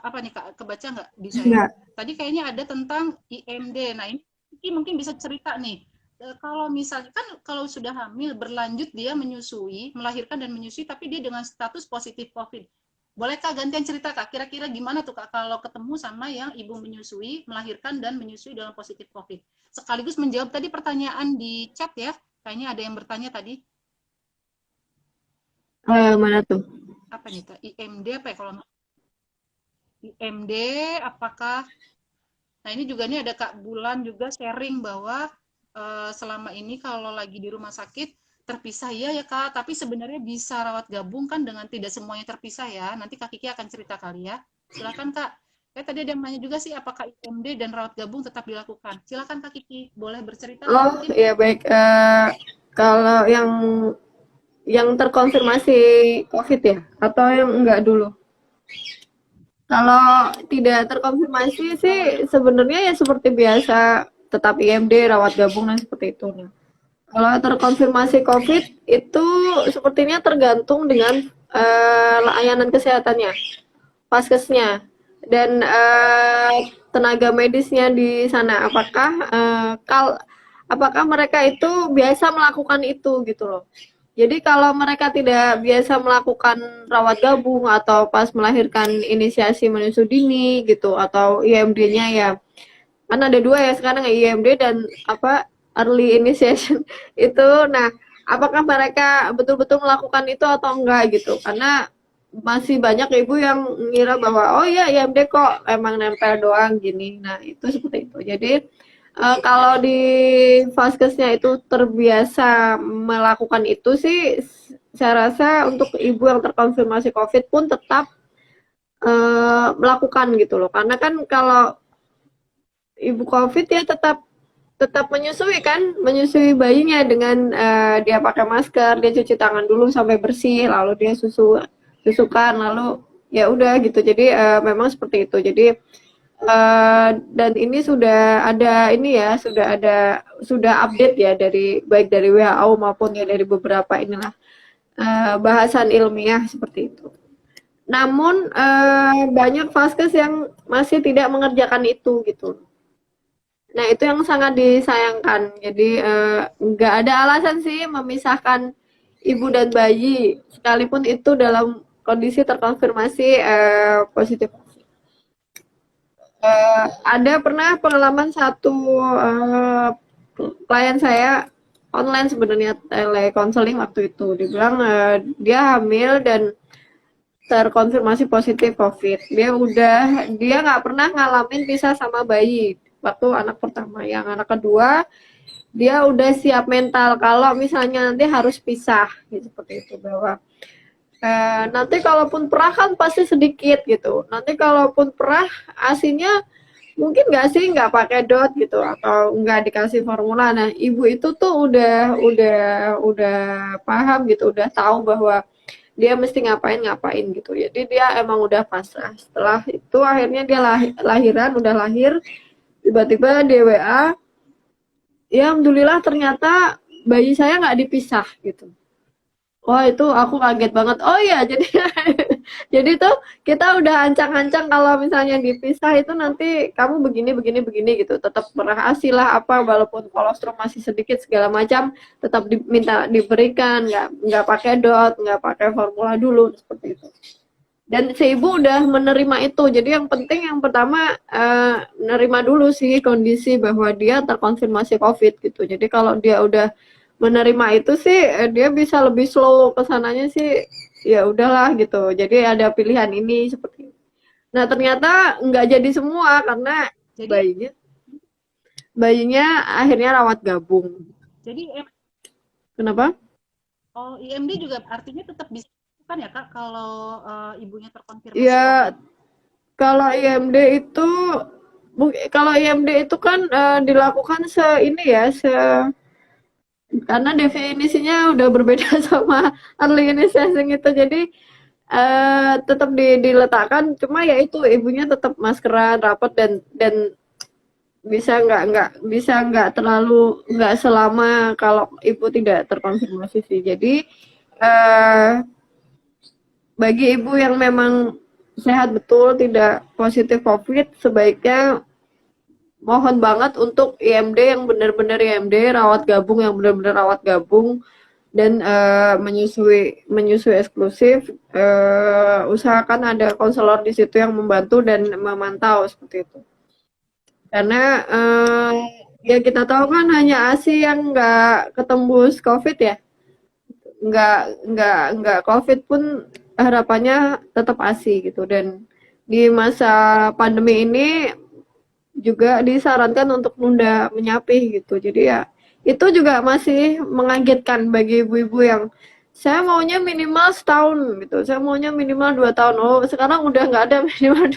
apa nih Kak, kebaca nggak di saya? Enggak. Tadi kayaknya ada tentang IMD. Nah ini mungkin bisa cerita nih. Kalau misalnya kan kalau sudah hamil berlanjut dia menyusui, melahirkan dan menyusui, tapi dia dengan status positif COVID. Boleh Kak gantian cerita Kak, kira-kira gimana tuh Kak kalau ketemu sama yang ibu menyusui, melahirkan dan menyusui dalam positif COVID? Sekaligus menjawab tadi pertanyaan di chat ya. Kayaknya ada yang bertanya tadi, Mana tuh? apa nih Kak? IMD apa ya kalau IMD apakah? Nah ini juga nih ada Kak Bulan juga sharing bahwa selama ini kalau lagi di rumah sakit terpisah ya Kak, tapi sebenarnya bisa rawat gabung kan dengan tidak semuanya terpisah ya. Nanti Kak Kiki akan cerita kali ya. Silakan Kak. Tadi ada yang nanya juga sih apakah IMD dan rawat gabung tetap dilakukan. Silakan Kak Kiki, boleh bercerita Kak Oh, mungkin? ya baik. Kalau yang terkonfirmasi COVID ya, atau yang enggak dulu? Kalau tidak terkonfirmasi sih sebenarnya ya seperti biasa, tetap IMD, rawat gabung dan seperti itu. Nah, kalau terkonfirmasi COVID itu sepertinya tergantung dengan layanan kesehatannya, paskesnya, dan tenaga medisnya di sana. Apakah mereka itu biasa melakukan itu gitu loh. Jadi kalau mereka tidak biasa melakukan rawat gabung atau pas melahirkan inisiasi menyusu dini gitu atau IMD-nya ya, kan ada dua ya sekarang, IMD dan apa, early initiation itu. Nah, apakah mereka betul-betul melakukan itu atau enggak gitu? Karena masih banyak ibu yang ngira bahwa oh ya IMD kok emang nempel doang gini. Nah, itu seperti itu. Jadi kalau di vaskesnya itu terbiasa melakukan itu sih, saya rasa untuk ibu yang terkonfirmasi COVID pun tetap melakukan gitu loh. Karena kan kalau ibu COVID ya tetap tetap menyusui kan, menyusui bayinya dengan dia pakai masker, dia cuci tangan dulu sampai bersih, lalu dia susukan, lalu ya udah gitu. Jadi memang seperti itu. Jadi dan ini sudah ada ini ya, sudah update ya dari baik dari WHO maupun ya dari beberapa inilah bahasan ilmiah seperti itu. Namun banyak vaskes yang masih tidak mengerjakan itu gitu. Nah, itu yang sangat disayangkan. Jadi nggak ada alasan sih memisahkan ibu dan bayi, sekalipun itu dalam kondisi terkonfirmasi positif. Ada pernah pengalaman satu klien saya online sebenarnya telekonseling waktu itu. Dibilang dia hamil dan terkonfirmasi positif COVID. Dia nggak pernah ngalamin pisah sama bayi waktu anak pertama. Yang anak kedua dia udah siap mental kalau misalnya nanti harus pisah gitu, seperti itu, bahwa nanti kalaupun perah kan pasti sedikit gitu. Nanti kalaupun perah asinya mungkin nggak pakai dot gitu atau nggak dikasih formula. Nah, ibu itu tuh udah paham gitu, udah tahu bahwa dia mesti ngapain gitu. Jadi dia emang udah pasrah. Setelah itu akhirnya dia lahiran, udah lahir, tiba-tiba di WA, ya alhamdulillah ternyata bayi saya nggak dipisah gitu. Wah, itu aku kaget banget. Oh iya, jadi jadi tuh kita udah ancang-ancang kalau misalnya dipisah itu nanti kamu begini gitu. Tetap pernah ASI lah apa, walaupun kolostrum masih sedikit segala macam, tetap diminta diberikan, nggak pakai dot, nggak pakai formula dulu seperti itu. Dan si ibu udah menerima itu. Jadi yang penting yang pertama menerima dulu sih kondisi bahwa dia terkonfirmasi COVID gitu. Jadi kalau dia udah menerima itu sih dia bisa lebih slow kesananya sih, ya udahlah gitu. Jadi ada pilihan ini seperti itu. Nah, ternyata nggak jadi semua karena Jadi bayinya bayinya akhirnya rawat gabung. jadi Kenapa? oh, IMD juga artinya tetap bisa kan ya Kak kalau ibunya terkonfirmasi COVID. Ya, kalau IMD itu kalau IMD itu kan dilakukan ini ya, karena definisinya udah berbeda sama early initiation itu. Jadi tetap diletakkan, cuma ya itu ibunya tetap maskeran rapat dan bisa nggak terlalu nggak selama kalau ibu tidak terkonfirmasi sih. Jadi eh, bagi ibu yang memang sehat betul tidak positif COVID, sebaiknya mohon banget untuk IMD yang benar-benar IMD, rawat gabung yang benar-benar rawat gabung, dan menyusui menyusui eksklusif. Usahakan ada konselor di situ yang membantu dan memantau seperti itu. Karena ya kita tahu kan hanya ASI yang nggak ketembus COVID ya, nggak COVID pun harapannya tetap ASI gitu. Dan di masa pandemi ini juga disarankan untuk nunda menyapih gitu. Jadi ya itu juga masih mengagetkan bagi ibu-ibu yang saya maunya minimal setahun gitu, saya maunya minimal 2 tahun. Oh sekarang udah nggak ada minimal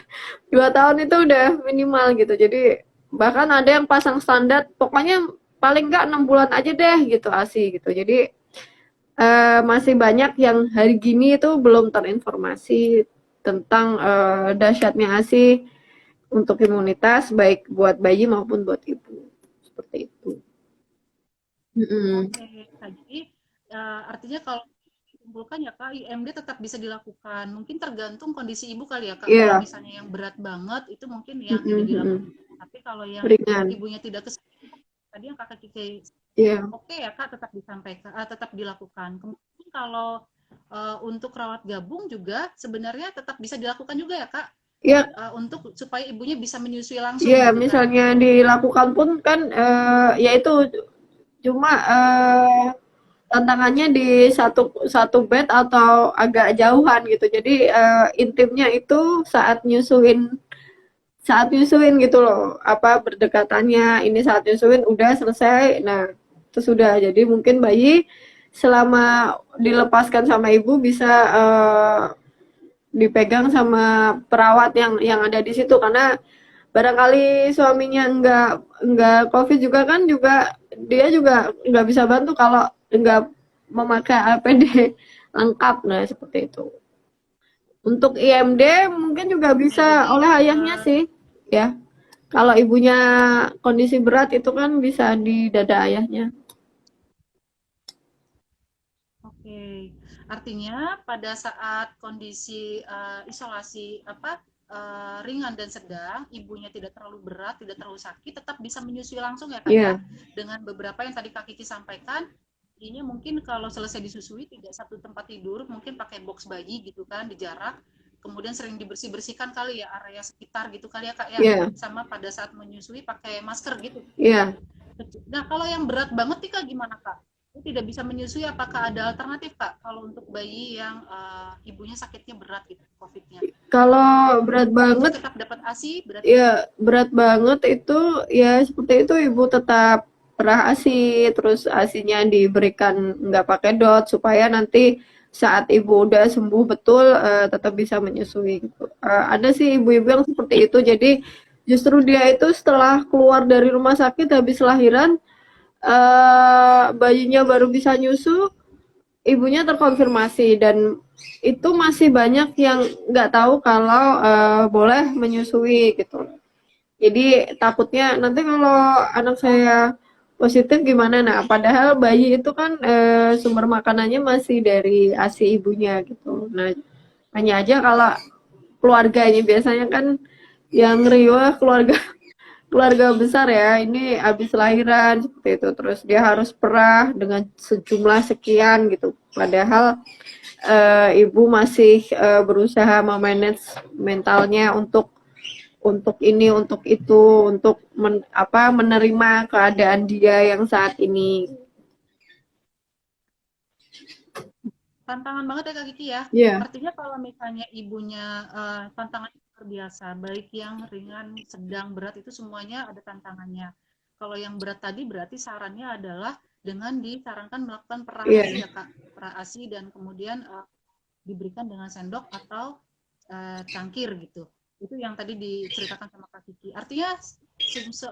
2 tahun, itu udah minimal gitu. Jadi bahkan ada yang pasang standar pokoknya paling nggak 6 bulan aja deh gitu ASI gitu. Jadi masih banyak yang hari gini itu belum terinformasi tentang dahsyatnya ASI untuk imunitas baik buat bayi maupun buat ibu, seperti itu. Oke, Kak. Jadi artinya kalau dikumpulkan ya Kak, IMD tetap bisa dilakukan. Mungkin tergantung kondisi ibu kali ya Kak. Kalau Iya, misalnya yang berat banget itu mungkin yang tidak dilakukan. Tapi kalau yang ringan. ibunya tidak kesulitan, tadi yang Kakak Kiki Iya, oke ya Kak, tetap disampaikan, tetap dilakukan. Kemudian kalau untuk rawat gabung juga sebenarnya tetap bisa dilakukan juga ya Kak, iya, untuk supaya ibunya bisa menyusui langsung iya. gitu kan. Misalnya dilakukan pun kan, ya itu cuma tantangannya di satu satu bed atau agak jauhan gitu. Jadi intimnya itu saat nyusuin gitu loh, apa berdekatannya ini saat nyusuin udah selesai. Nah itu sudah, jadi mungkin bayi selama dilepaskan sama ibu bisa dipegang sama perawat yang ada di situ. Karena barangkali suaminya nggak COVID juga kan, juga dia juga nggak bisa bantu kalau nggak memakai APD lengkap. Nah seperti itu. Untuk IMD mungkin juga Oke, bisa jadi oleh ayahnya sih ya. Kalau ibunya kondisi berat itu kan bisa di dada ayahnya. oke, artinya pada saat kondisi isolasi apa ringan dan sedang, ibunya tidak terlalu berat, tidak terlalu sakit, tetap bisa menyusui langsung ya Kak ya. Iya, Dengan beberapa yang tadi Kak Kiki sampaikan, ini mungkin kalau selesai disusui tidak satu tempat tidur, mungkin pakai box bayi gitu kan, di jarak. Kemudian sering dibersih-bersihkan kali ya area sekitar gitu kali ya Kak ya. iya, Sama pada saat menyusui pakai masker gitu. iya. Nah, kalau yang berat banget nih Kak gimana Kak? Ini tidak bisa menyusui, apakah ada alternatif Kak? Kalau untuk bayi yang ibunya sakitnya berat gitu, COVID-nya. Kalau berat Ibunya banget, tetap dapat ASI, berarti ya berat banget itu ya seperti itu, ibu tetap perah ASI, terus ASINya diberikan nggak pakai dot supaya nanti saat ibu udah sembuh betul tetap bisa menyusui gitu. Ada sih ibu-ibu yang seperti itu, jadi justru dia itu setelah keluar dari rumah sakit habis lahiran, bayinya baru bisa nyusu, ibunya terkonfirmasi. Dan itu masih banyak yang nggak tahu kalau boleh menyusui gitu. Jadi takutnya nanti kalau anak saya positif gimana. Nah padahal bayi itu kan sumber makanannya masih dari ASI ibunya gitu. Nah hanya aja kalau keluarganya biasanya kan yang riwah keluarga keluarga besar ya, ini habis lahiran seperti itu, terus dia harus perah dengan sejumlah sekian gitu, padahal ibu masih berusaha memanage mentalnya untuk ini untuk itu, untuk menerima keadaan dia yang saat ini. tantangan banget ya Kak Kiki ya. Ya, Artinya kalau misalnya ibunya tantangan luar biasa, baik yang ringan, sedang, berat itu semuanya ada tantangannya. Kalau yang berat tadi berarti sarannya adalah dengan disarankan melakukan perah ASI iya, ya Kak, perah ASI dan kemudian diberikan dengan sendok atau cangkir gitu. Itu yang tadi diceritakan sama Kak Kiki. Artinya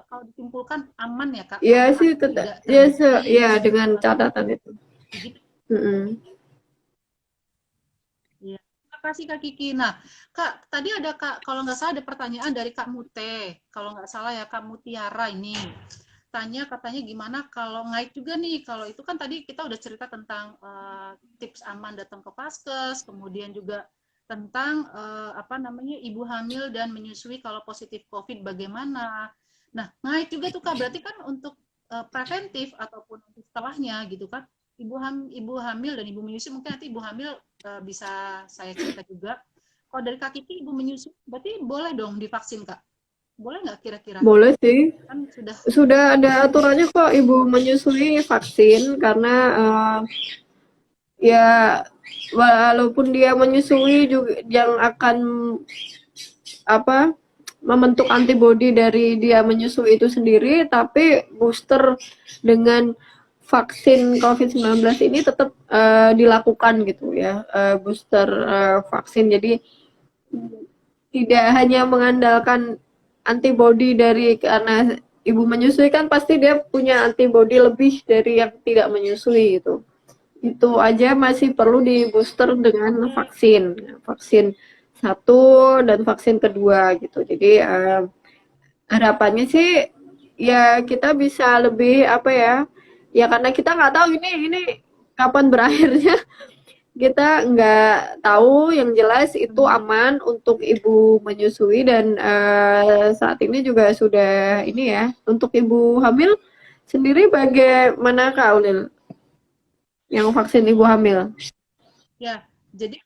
kalau disimpulkan aman ya Kak, iya karena sih tetap tidak ya terbukti ya dengan catatan itu. gitu. Mm-mm. Ya. kasih Kak Kiki. Nah, Kak, tadi ada Kak, kalau nggak salah ada pertanyaan dari Kak Mute. Kalau nggak salah ya Kak Mutiara ini. Tanya katanya gimana kalau ngait juga nih. Kalau itu kan tadi kita udah cerita tentang tips aman datang ke Paskes, kemudian juga tentang apa namanya ibu hamil dan menyusui kalau positif COVID bagaimana. Nah, ngait juga tuh Kak, berarti kan untuk preventif ataupun untuk setelahnya gitu kan. Ibu hamil dan ibu menyusui mungkin nanti ibu hamil bisa saya cerita juga. Kalau dari Kak Kiki ibu menyusui berarti boleh dong divaksin Kak? Boleh nggak kira-kira? Boleh sih. Kan sudah. Sudah ada aturannya kok ibu menyusui vaksin karena ya walaupun dia menyusui juga yang akan apa membentuk antibodi dari dia menyusui itu sendiri, tapi booster dengan vaksin COVID-19 ini tetap dilakukan gitu ya, booster vaksin. Jadi tidak hanya mengandalkan antibodi dari karena ibu menyusui, kan pasti dia punya antibodi lebih dari yang tidak menyusui gitu. Itu aja masih perlu di booster dengan vaksin satu dan vaksin kedua gitu. Jadi harapannya sih ya kita bisa lebih apa ya, ya karena kita nggak tahu ini kapan berakhirnya. Kita nggak tahu, yang jelas itu aman untuk ibu menyusui dan saat ini juga sudah ini ya, untuk ibu hamil sendiri bagaimana Kak Ulil yang vaksin ibu hamil? Ya, jadi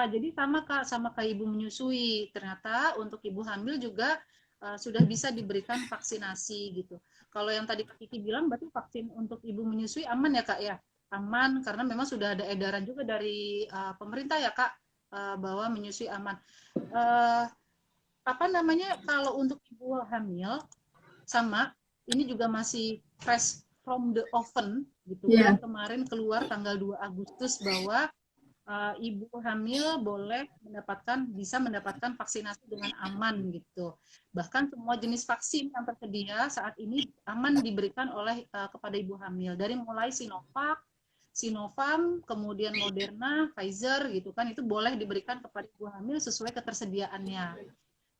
jadi sama Kak, sama kayak ibu menyusui. Ternyata untuk ibu hamil juga sudah bisa diberikan vaksinasi gitu. Kalau yang tadi Kak Kiki bilang berarti vaksin untuk ibu menyusui aman ya Kak ya? Aman karena memang sudah ada edaran juga dari pemerintah ya Kak bahwa menyusui aman. Uh, apa namanya kalau untuk ibu hamil sama ini juga masih fresh from the oven gitu kan, Ya. kemarin keluar tanggal 2 Agustus bahwa ibu hamil boleh bisa mendapatkan vaksinasi dengan aman gitu. Bahkan semua jenis vaksin yang tersedia saat ini aman diberikan oleh kepada ibu hamil, dari mulai Sinovac, Sinovac, kemudian Moderna, Pfizer gitu kan, itu boleh diberikan kepada ibu hamil sesuai ketersediaannya.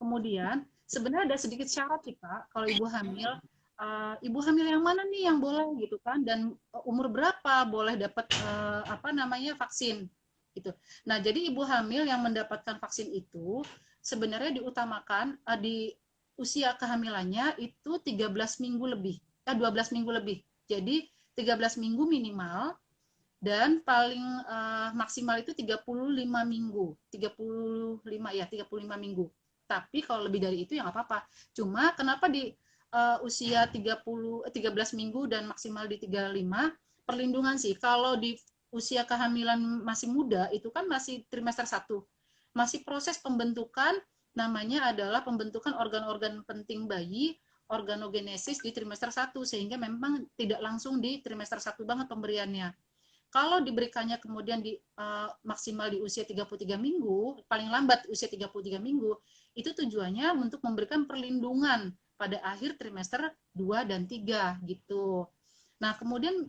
Kemudian sebenarnya ada sedikit syarat sih Kak, kalau ibu hamil yang mana nih yang boleh gitu kan, dan umur berapa boleh dapat apa namanya vaksin gitu. Nah, jadi ibu hamil yang mendapatkan vaksin itu sebenarnya diutamakan di usia kehamilannya itu 13 minggu lebih, 12 minggu lebih. Jadi 13 minggu minimal dan paling maksimal itu 35 minggu. 35 minggu. Tapi kalau lebih dari itu ya nggak apa-apa. Cuma kenapa di usia 13 minggu dan maksimal di 35 perlindungan sih. Kalau di usia kehamilan masih muda itu kan masih trimester 1. Masih proses pembentukan, namanya adalah pembentukan organ-organ penting bayi, organogenesis di trimester 1, sehingga memang tidak langsung di trimester 1 banget pemberiannya. Kalau diberikannya kemudian maksimal di usia 33 minggu, paling lambat usia 33 minggu, itu tujuannya untuk memberikan perlindungan pada akhir trimester 2 dan 3 gitu. Nah, kemudian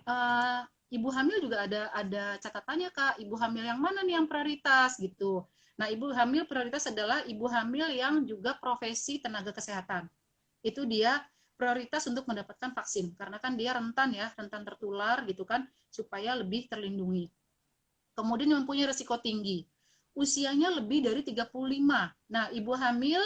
ibu hamil juga ada catatannya Kak, ibu hamil yang mana nih yang prioritas gitu. Nah, ibu hamil prioritas adalah ibu hamil yang juga profesi tenaga kesehatan. Itu dia prioritas untuk mendapatkan vaksin karena kan dia rentan tertular gitu kan, supaya lebih terlindungi. Kemudian yang mempunyai risiko tinggi, usianya lebih dari 35. Nah, ibu hamil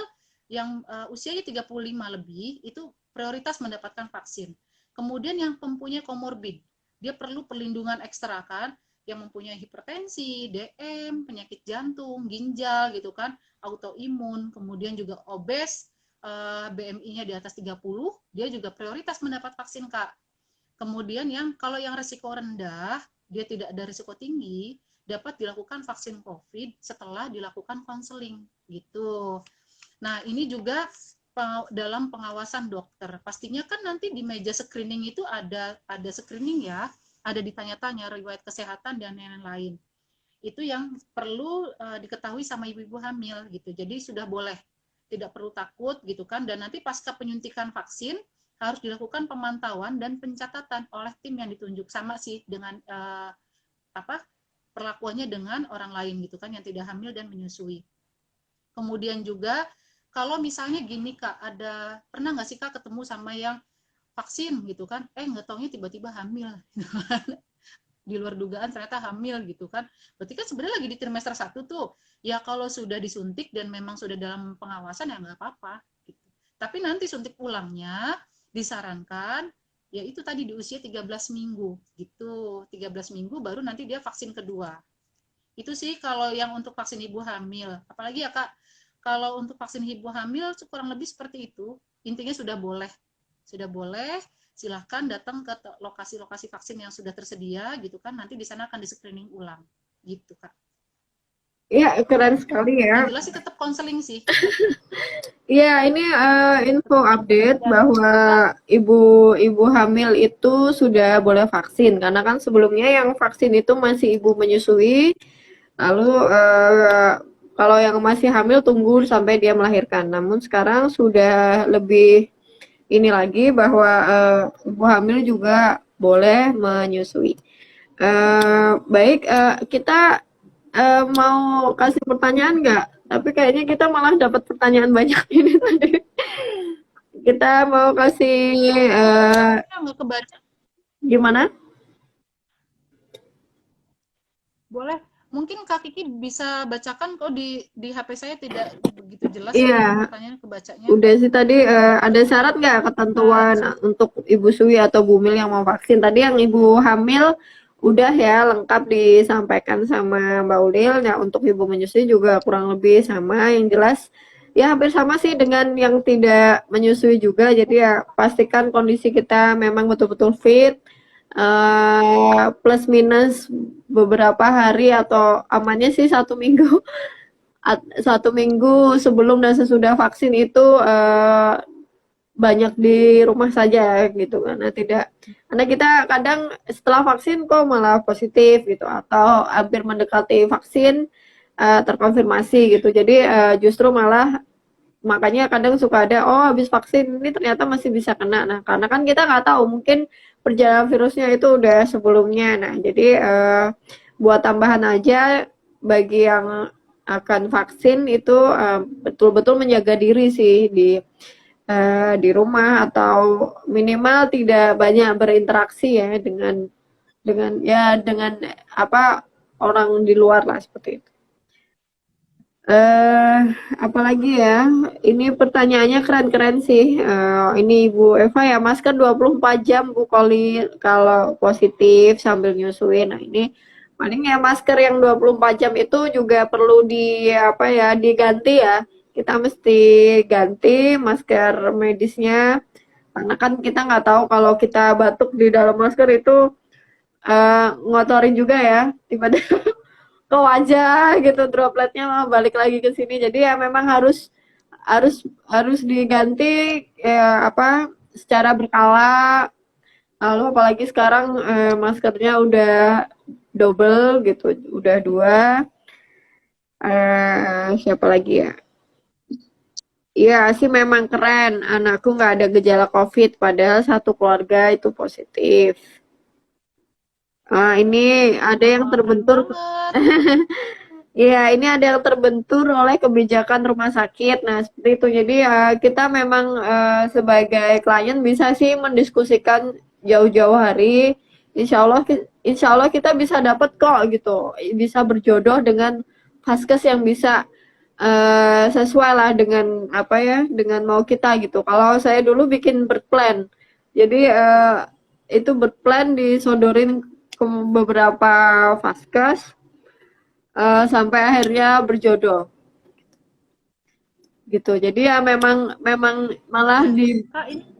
yang usianya 35 lebih itu prioritas mendapatkan vaksin. Kemudian yang mempunyai komorbid, dia perlu perlindungan ekstra kan, yang mempunyai hipertensi, DM, penyakit jantung, ginjal gitu kan, autoimun, kemudian juga obes, BMI-nya di atas 30, dia juga prioritas mendapat vaksin Kak. Kemudian kalau yang risiko rendah, dia tidak ada risiko tinggi, dapat dilakukan vaksin COVID setelah dilakukan konseling gitu. Nah, ini juga dalam pengawasan dokter. Pastinya kan nanti di meja screening itu ada screening ya, ada ditanya-tanya riwayat kesehatan dan lain-lain. Itu yang perlu diketahui sama ibu-ibu hamil gitu. Jadi sudah boleh, tidak perlu takut gitu kan. Dan nanti pasca penyuntikan vaksin harus dilakukan pemantauan dan pencatatan oleh tim yang ditunjuk, sama sih dengan apa perlakuannya dengan orang lain gitu kan yang tidak hamil dan menyusui. Kemudian juga kalau misalnya gini Kak, pernah nggak sih Kak ketemu sama yang vaksin gitu kan, nggak taunya tiba-tiba hamil di luar dugaan ternyata hamil gitu kan. Berarti kan sebenarnya lagi di trimester 1 tuh. Ya kalau sudah disuntik dan memang sudah dalam pengawasan ya nggak apa-apa gitu. Tapi nanti suntik ulangnya disarankan ya itu tadi di usia 13 minggu gitu. 13 minggu baru nanti dia vaksin kedua. Itu sih kalau yang untuk vaksin ibu hamil. Apalagi ya Kak, kalau untuk vaksin ibu hamil kurang lebih seperti itu. Intinya sudah boleh. Sudah boleh, silahkan datang ke lokasi-lokasi vaksin yang sudah tersedia gitu kan. Nanti di sana akan di-screening ulang. Gitu Kak. Iya, keren sekali Yang ya. jelas sih tetap konseling sih. Iya, ini info update Dan bahwa ibu-ibu hamil itu sudah boleh vaksin karena kan sebelumnya yang vaksin itu masih ibu menyusui, lalu kalau yang masih hamil tunggu sampai dia melahirkan. Namun sekarang sudah lebih ini lagi bahwa ibu hamil juga boleh menyusui. Baik, kita mau kasih pertanyaan nggak? Tapi kayaknya kita malah dapat pertanyaan banyak ini tadi. Kita mau kasih nggak kebaca. gimana? Boleh. Mungkin Kak Kiki bisa bacakan kok di HP saya tidak begitu jelas Iya, ini pertanyaan kebacanya. udah sih tadi ada syarat nggak ketentuan untuk ibu sui atau bumil yang mau vaksin? Tadi yang ibu hamil udah ya lengkap disampaikan sama Mbak Ulil. Ya untuk ibu menyusui juga kurang lebih sama. Yang jelas ya hampir sama sih dengan yang tidak menyusui juga. Jadi ya pastikan kondisi kita memang betul-betul fit. Plus minus beberapa hari atau amannya sih 1 minggu. 1 minggu sebelum dan sesudah vaksin itu banyak di rumah saja gitu karena kita kadang setelah vaksin kok malah positif gitu atau hampir mendekati vaksin terkonfirmasi gitu jadi justru malah makanya kadang suka ada habis vaksin ini ternyata masih bisa kena nah karena kan kita nggak tahu mungkin perjalanan virusnya itu udah sebelumnya nah jadi buat tambahan aja bagi yang akan vaksin itu betul-betul menjaga diri sih di rumah atau minimal tidak banyak berinteraksi ya dengan apa orang di luar lah seperti itu. Apalagi ya, ini pertanyaannya keren-keren sih. Ini Ibu Eva ya, masker 24 jam Bu Koli kalau positif sambil nyusuin. Nah, ini paling ya masker yang 24 jam itu juga perlu diganti ya. Kita mesti ganti masker medisnya karena kan kita nggak tahu kalau kita batuk di dalam masker itu ngotorin juga ya. Tiba-tiba ke wajah gitu dropletnya balik lagi ke sini jadi ya memang harus diganti secara berkala lalu apalagi sekarang maskernya udah double gitu udah 2 siapa lagi ya iya sih memang keren anakku nggak ada gejala COVID padahal satu keluarga itu positif ini ada yang terbentur Iya, ini ada yang terbentur oleh kebijakan rumah sakit. Nah, seperti itu. Jadi kita memang sebagai klien bisa sih mendiskusikan jauh-jauh hari. Insya Allah kita bisa dapat kok gitu. Bisa berjodoh dengan vaskes yang bisa sesuai lah dengan dengan mau kita gitu. Kalau saya dulu bikin birth jadi itu birth disodorin ke beberapa vaskes. Sampai akhirnya berjodoh gitu jadi ya memang malah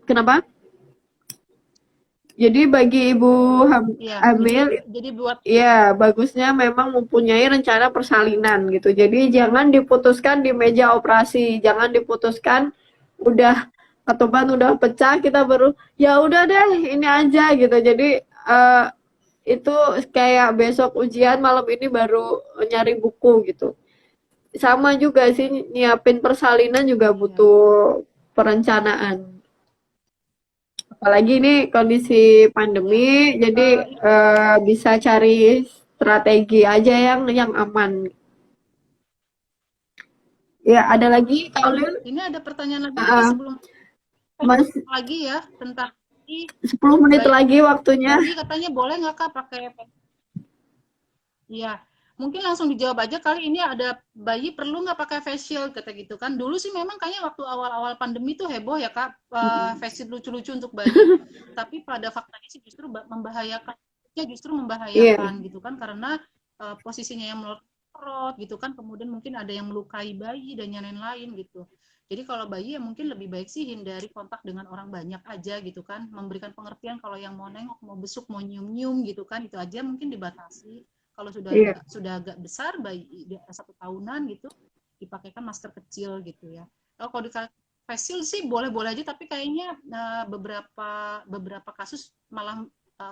kenapa jadi bagi ibu hamil jadi buat ya bagusnya memang mempunyai rencana persalinan gitu jadi jangan diputuskan di meja operasi jangan diputuskan udah ketuban udah pecah kita baru ya udah deh ini aja gitu jadi itu kayak besok ujian malam ini baru nyari buku gitu sama juga sih nyiapin persalinan juga butuh perencanaan apalagi ini kondisi pandemi jadi bisa cari strategi aja yang aman. Ya, ada lagi Kak Ulil? Ini ada pertanyaan lagi nggak Uh, sebelum Mas lagi ya tentang ini 10 menit bayi, lagi waktunya. bayi katanya boleh nggak Kak pakai. Iya, mungkin langsung dijawab aja kali ini ada bayi perlu nggak pakai face shield kata gitu kan. Dulu sih memang kayaknya waktu awal-awal pandemi tuh heboh ya Kak, face shield lucu-lucu untuk bayi. Tapi pada faktanya sih justru membahayakan, ya justru Iya, membahayakan gitu kan karena posisinya yang melorot gitu kan, kemudian mungkin ada yang melukai bayi dan yang lain-lain gitu. Jadi kalau bayi ya mungkin lebih baik sih hindari kontak dengan orang banyak aja gitu kan, memberikan pengertian kalau yang mau nengok, mau besuk, mau nyium-nyium gitu kan, itu aja mungkin dibatasi. Kalau iya. sudah agak besar, bayi 1 tahunan gitu, dipakaikan masker kecil gitu ya. Kalau di facial sih boleh-boleh aja, tapi kayaknya beberapa kasus malah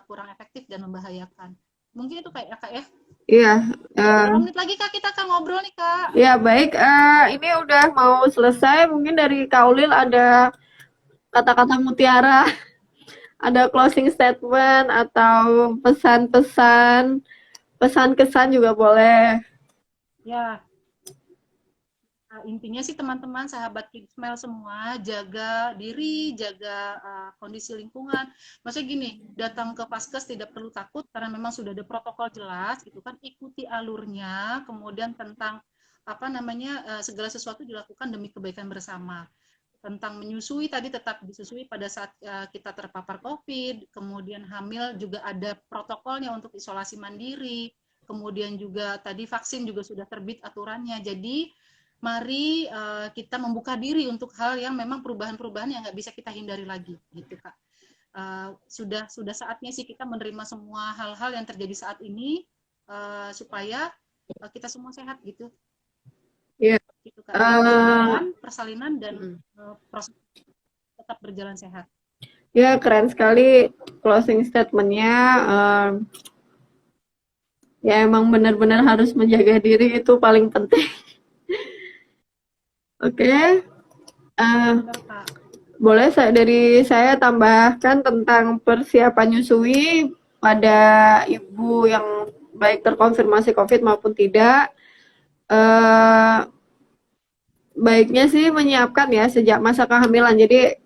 kurang efektif dan membahayakan. Mungkin itu kayak Kak ya. Iya, Berapa menit lagi Kak kita Kak ngobrol nih Kak? ya baik. Ini udah mau selesai. Mungkin dari Kaulil ada kata-kata mutiara, ada closing statement atau pesan-pesan, pesan kesan juga boleh. Ya, intinya sih teman-teman sahabat Kidsmile semua jaga diri, jaga kondisi lingkungan. Maksudnya gini, datang ke Paskes tidak perlu takut karena memang sudah ada protokol jelas gitu kan, ikuti alurnya, kemudian tentang apa namanya segala sesuatu dilakukan demi kebaikan bersama. Tentang menyusui tadi tetap disusui pada saat kita terpapar COVID, kemudian hamil juga ada protokolnya untuk isolasi mandiri, kemudian juga tadi vaksin juga sudah terbit aturannya. Jadi mari kita membuka diri untuk hal yang memang perubahan-perubahan yang nggak bisa kita hindari lagi, gitu Kak. Sudah saatnya sih kita menerima semua hal-hal yang terjadi saat ini supaya kita semua sehat gitu, Iya. gitu Kak. Dan persalinan dan proses tetap berjalan sehat. Ya, keren sekali closing statementnya. Ya, emang benar-benar harus menjaga diri itu paling penting. Oke. Boleh dari saya tambahkan tentang persiapan nyusui pada ibu yang baik terkonfirmasi COVID maupun tidak. Baiknya sih menyiapkan ya sejak masa kehamilan. Jadi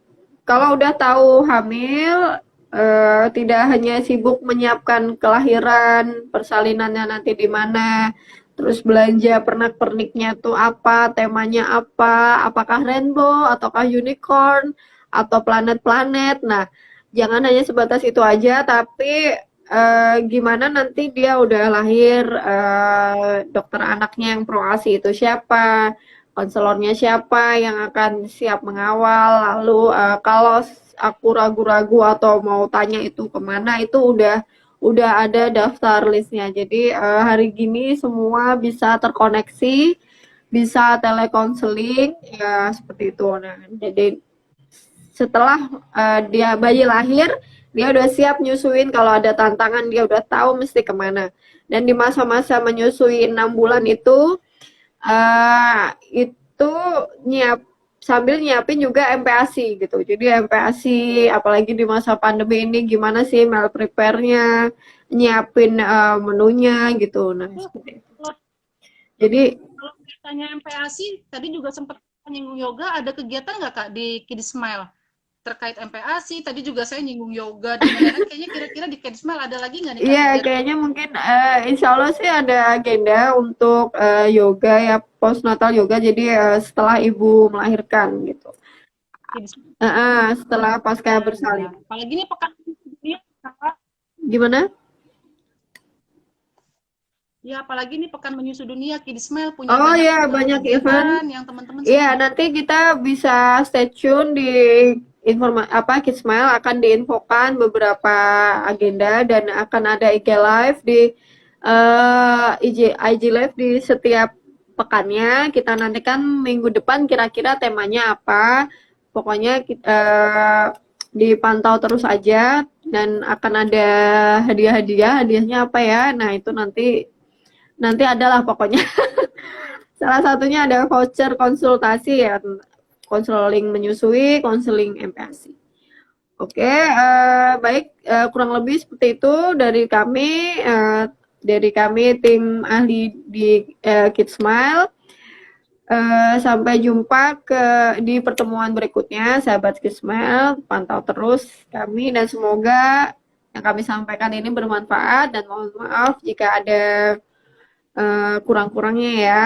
kalau udah tahu hamil, tidak hanya sibuk menyiapkan kelahiran, persalinannya nanti di mana, terus belanja pernak-perniknya tuh apa, temanya apa, apakah rainbow, ataukah unicorn, atau planet-planet. Nah, jangan hanya sebatas itu aja, tapi gimana nanti dia udah lahir, dokter anaknya yang pro ASI itu siapa, konselornya siapa yang akan siap mengawal, lalu kalau aku ragu-ragu atau mau tanya itu kemana, itu udah ada daftar listnya. Jadi hari gini semua bisa terkoneksi, bisa telekonseling, ya seperti itu. Nah, jadi setelah dia bayi lahir, dia udah siap nyusuin, kalau ada tantangan dia udah tahu mesti kemana. Dan di masa-masa menyusui 6 bulan itu sambil nyiapin juga MPASI gitu. Jadi MPASI apalagi di masa pandemi ini gimana sih meal prepare-nya, nyiapin menunya gitu. Nah, seperti itu. Jadi kalau ditanya MPASI tadi juga sempat menyinggung yoga, ada kegiatan nggak Kak di Kids Smile terkait MPASI? Tadi juga saya nyinggung yoga dan lain-lain. Kayaknya kira-kira di Kids Smile ada lagi nggak nih Kak? iya, kayaknya mungkin insya Allah sih ada agenda untuk yoga ya, postnatal yoga. Jadi setelah ibu melahirkan gitu. Setelah pasca bersalin. Apalagi ini pekan dunia, Kak. Gimana? Ya, apalagi ini pekan menyusui dunia, Kids Smile punya Oh banyak ya, banyak event. yang teman-teman Iya, nanti kita bisa stay tune di Kidsmile akan diinfokan beberapa agenda dan akan ada IG Live di IG Live di setiap pekannya. Kita nantikan minggu depan kira-kira temanya apa. Pokoknya dipantau terus aja dan akan ada hadiah-hadiah. Hadiahnya apa ya? Nah, itu nanti adalah pokoknya. Salah satunya ada voucher konsultasi ya, konseling menyusui, konseling MPASI. Oke, baik, kurang lebih seperti itu dari kami. dari kami tim ahli di Kids Smile. Sampai jumpa di pertemuan berikutnya, sahabat Kids Smile. Pantau terus kami dan semoga yang kami sampaikan ini bermanfaat dan mohon maaf jika ada kurang-kurangnya ya.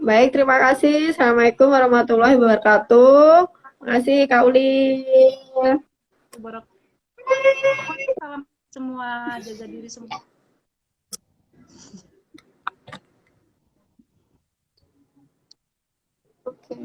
Baik, terima kasih. Assalamualaikum warahmatullahi wabarakatuh. Terima kasih, Kak Uli. Salam semua, jaga diri semua. Oke.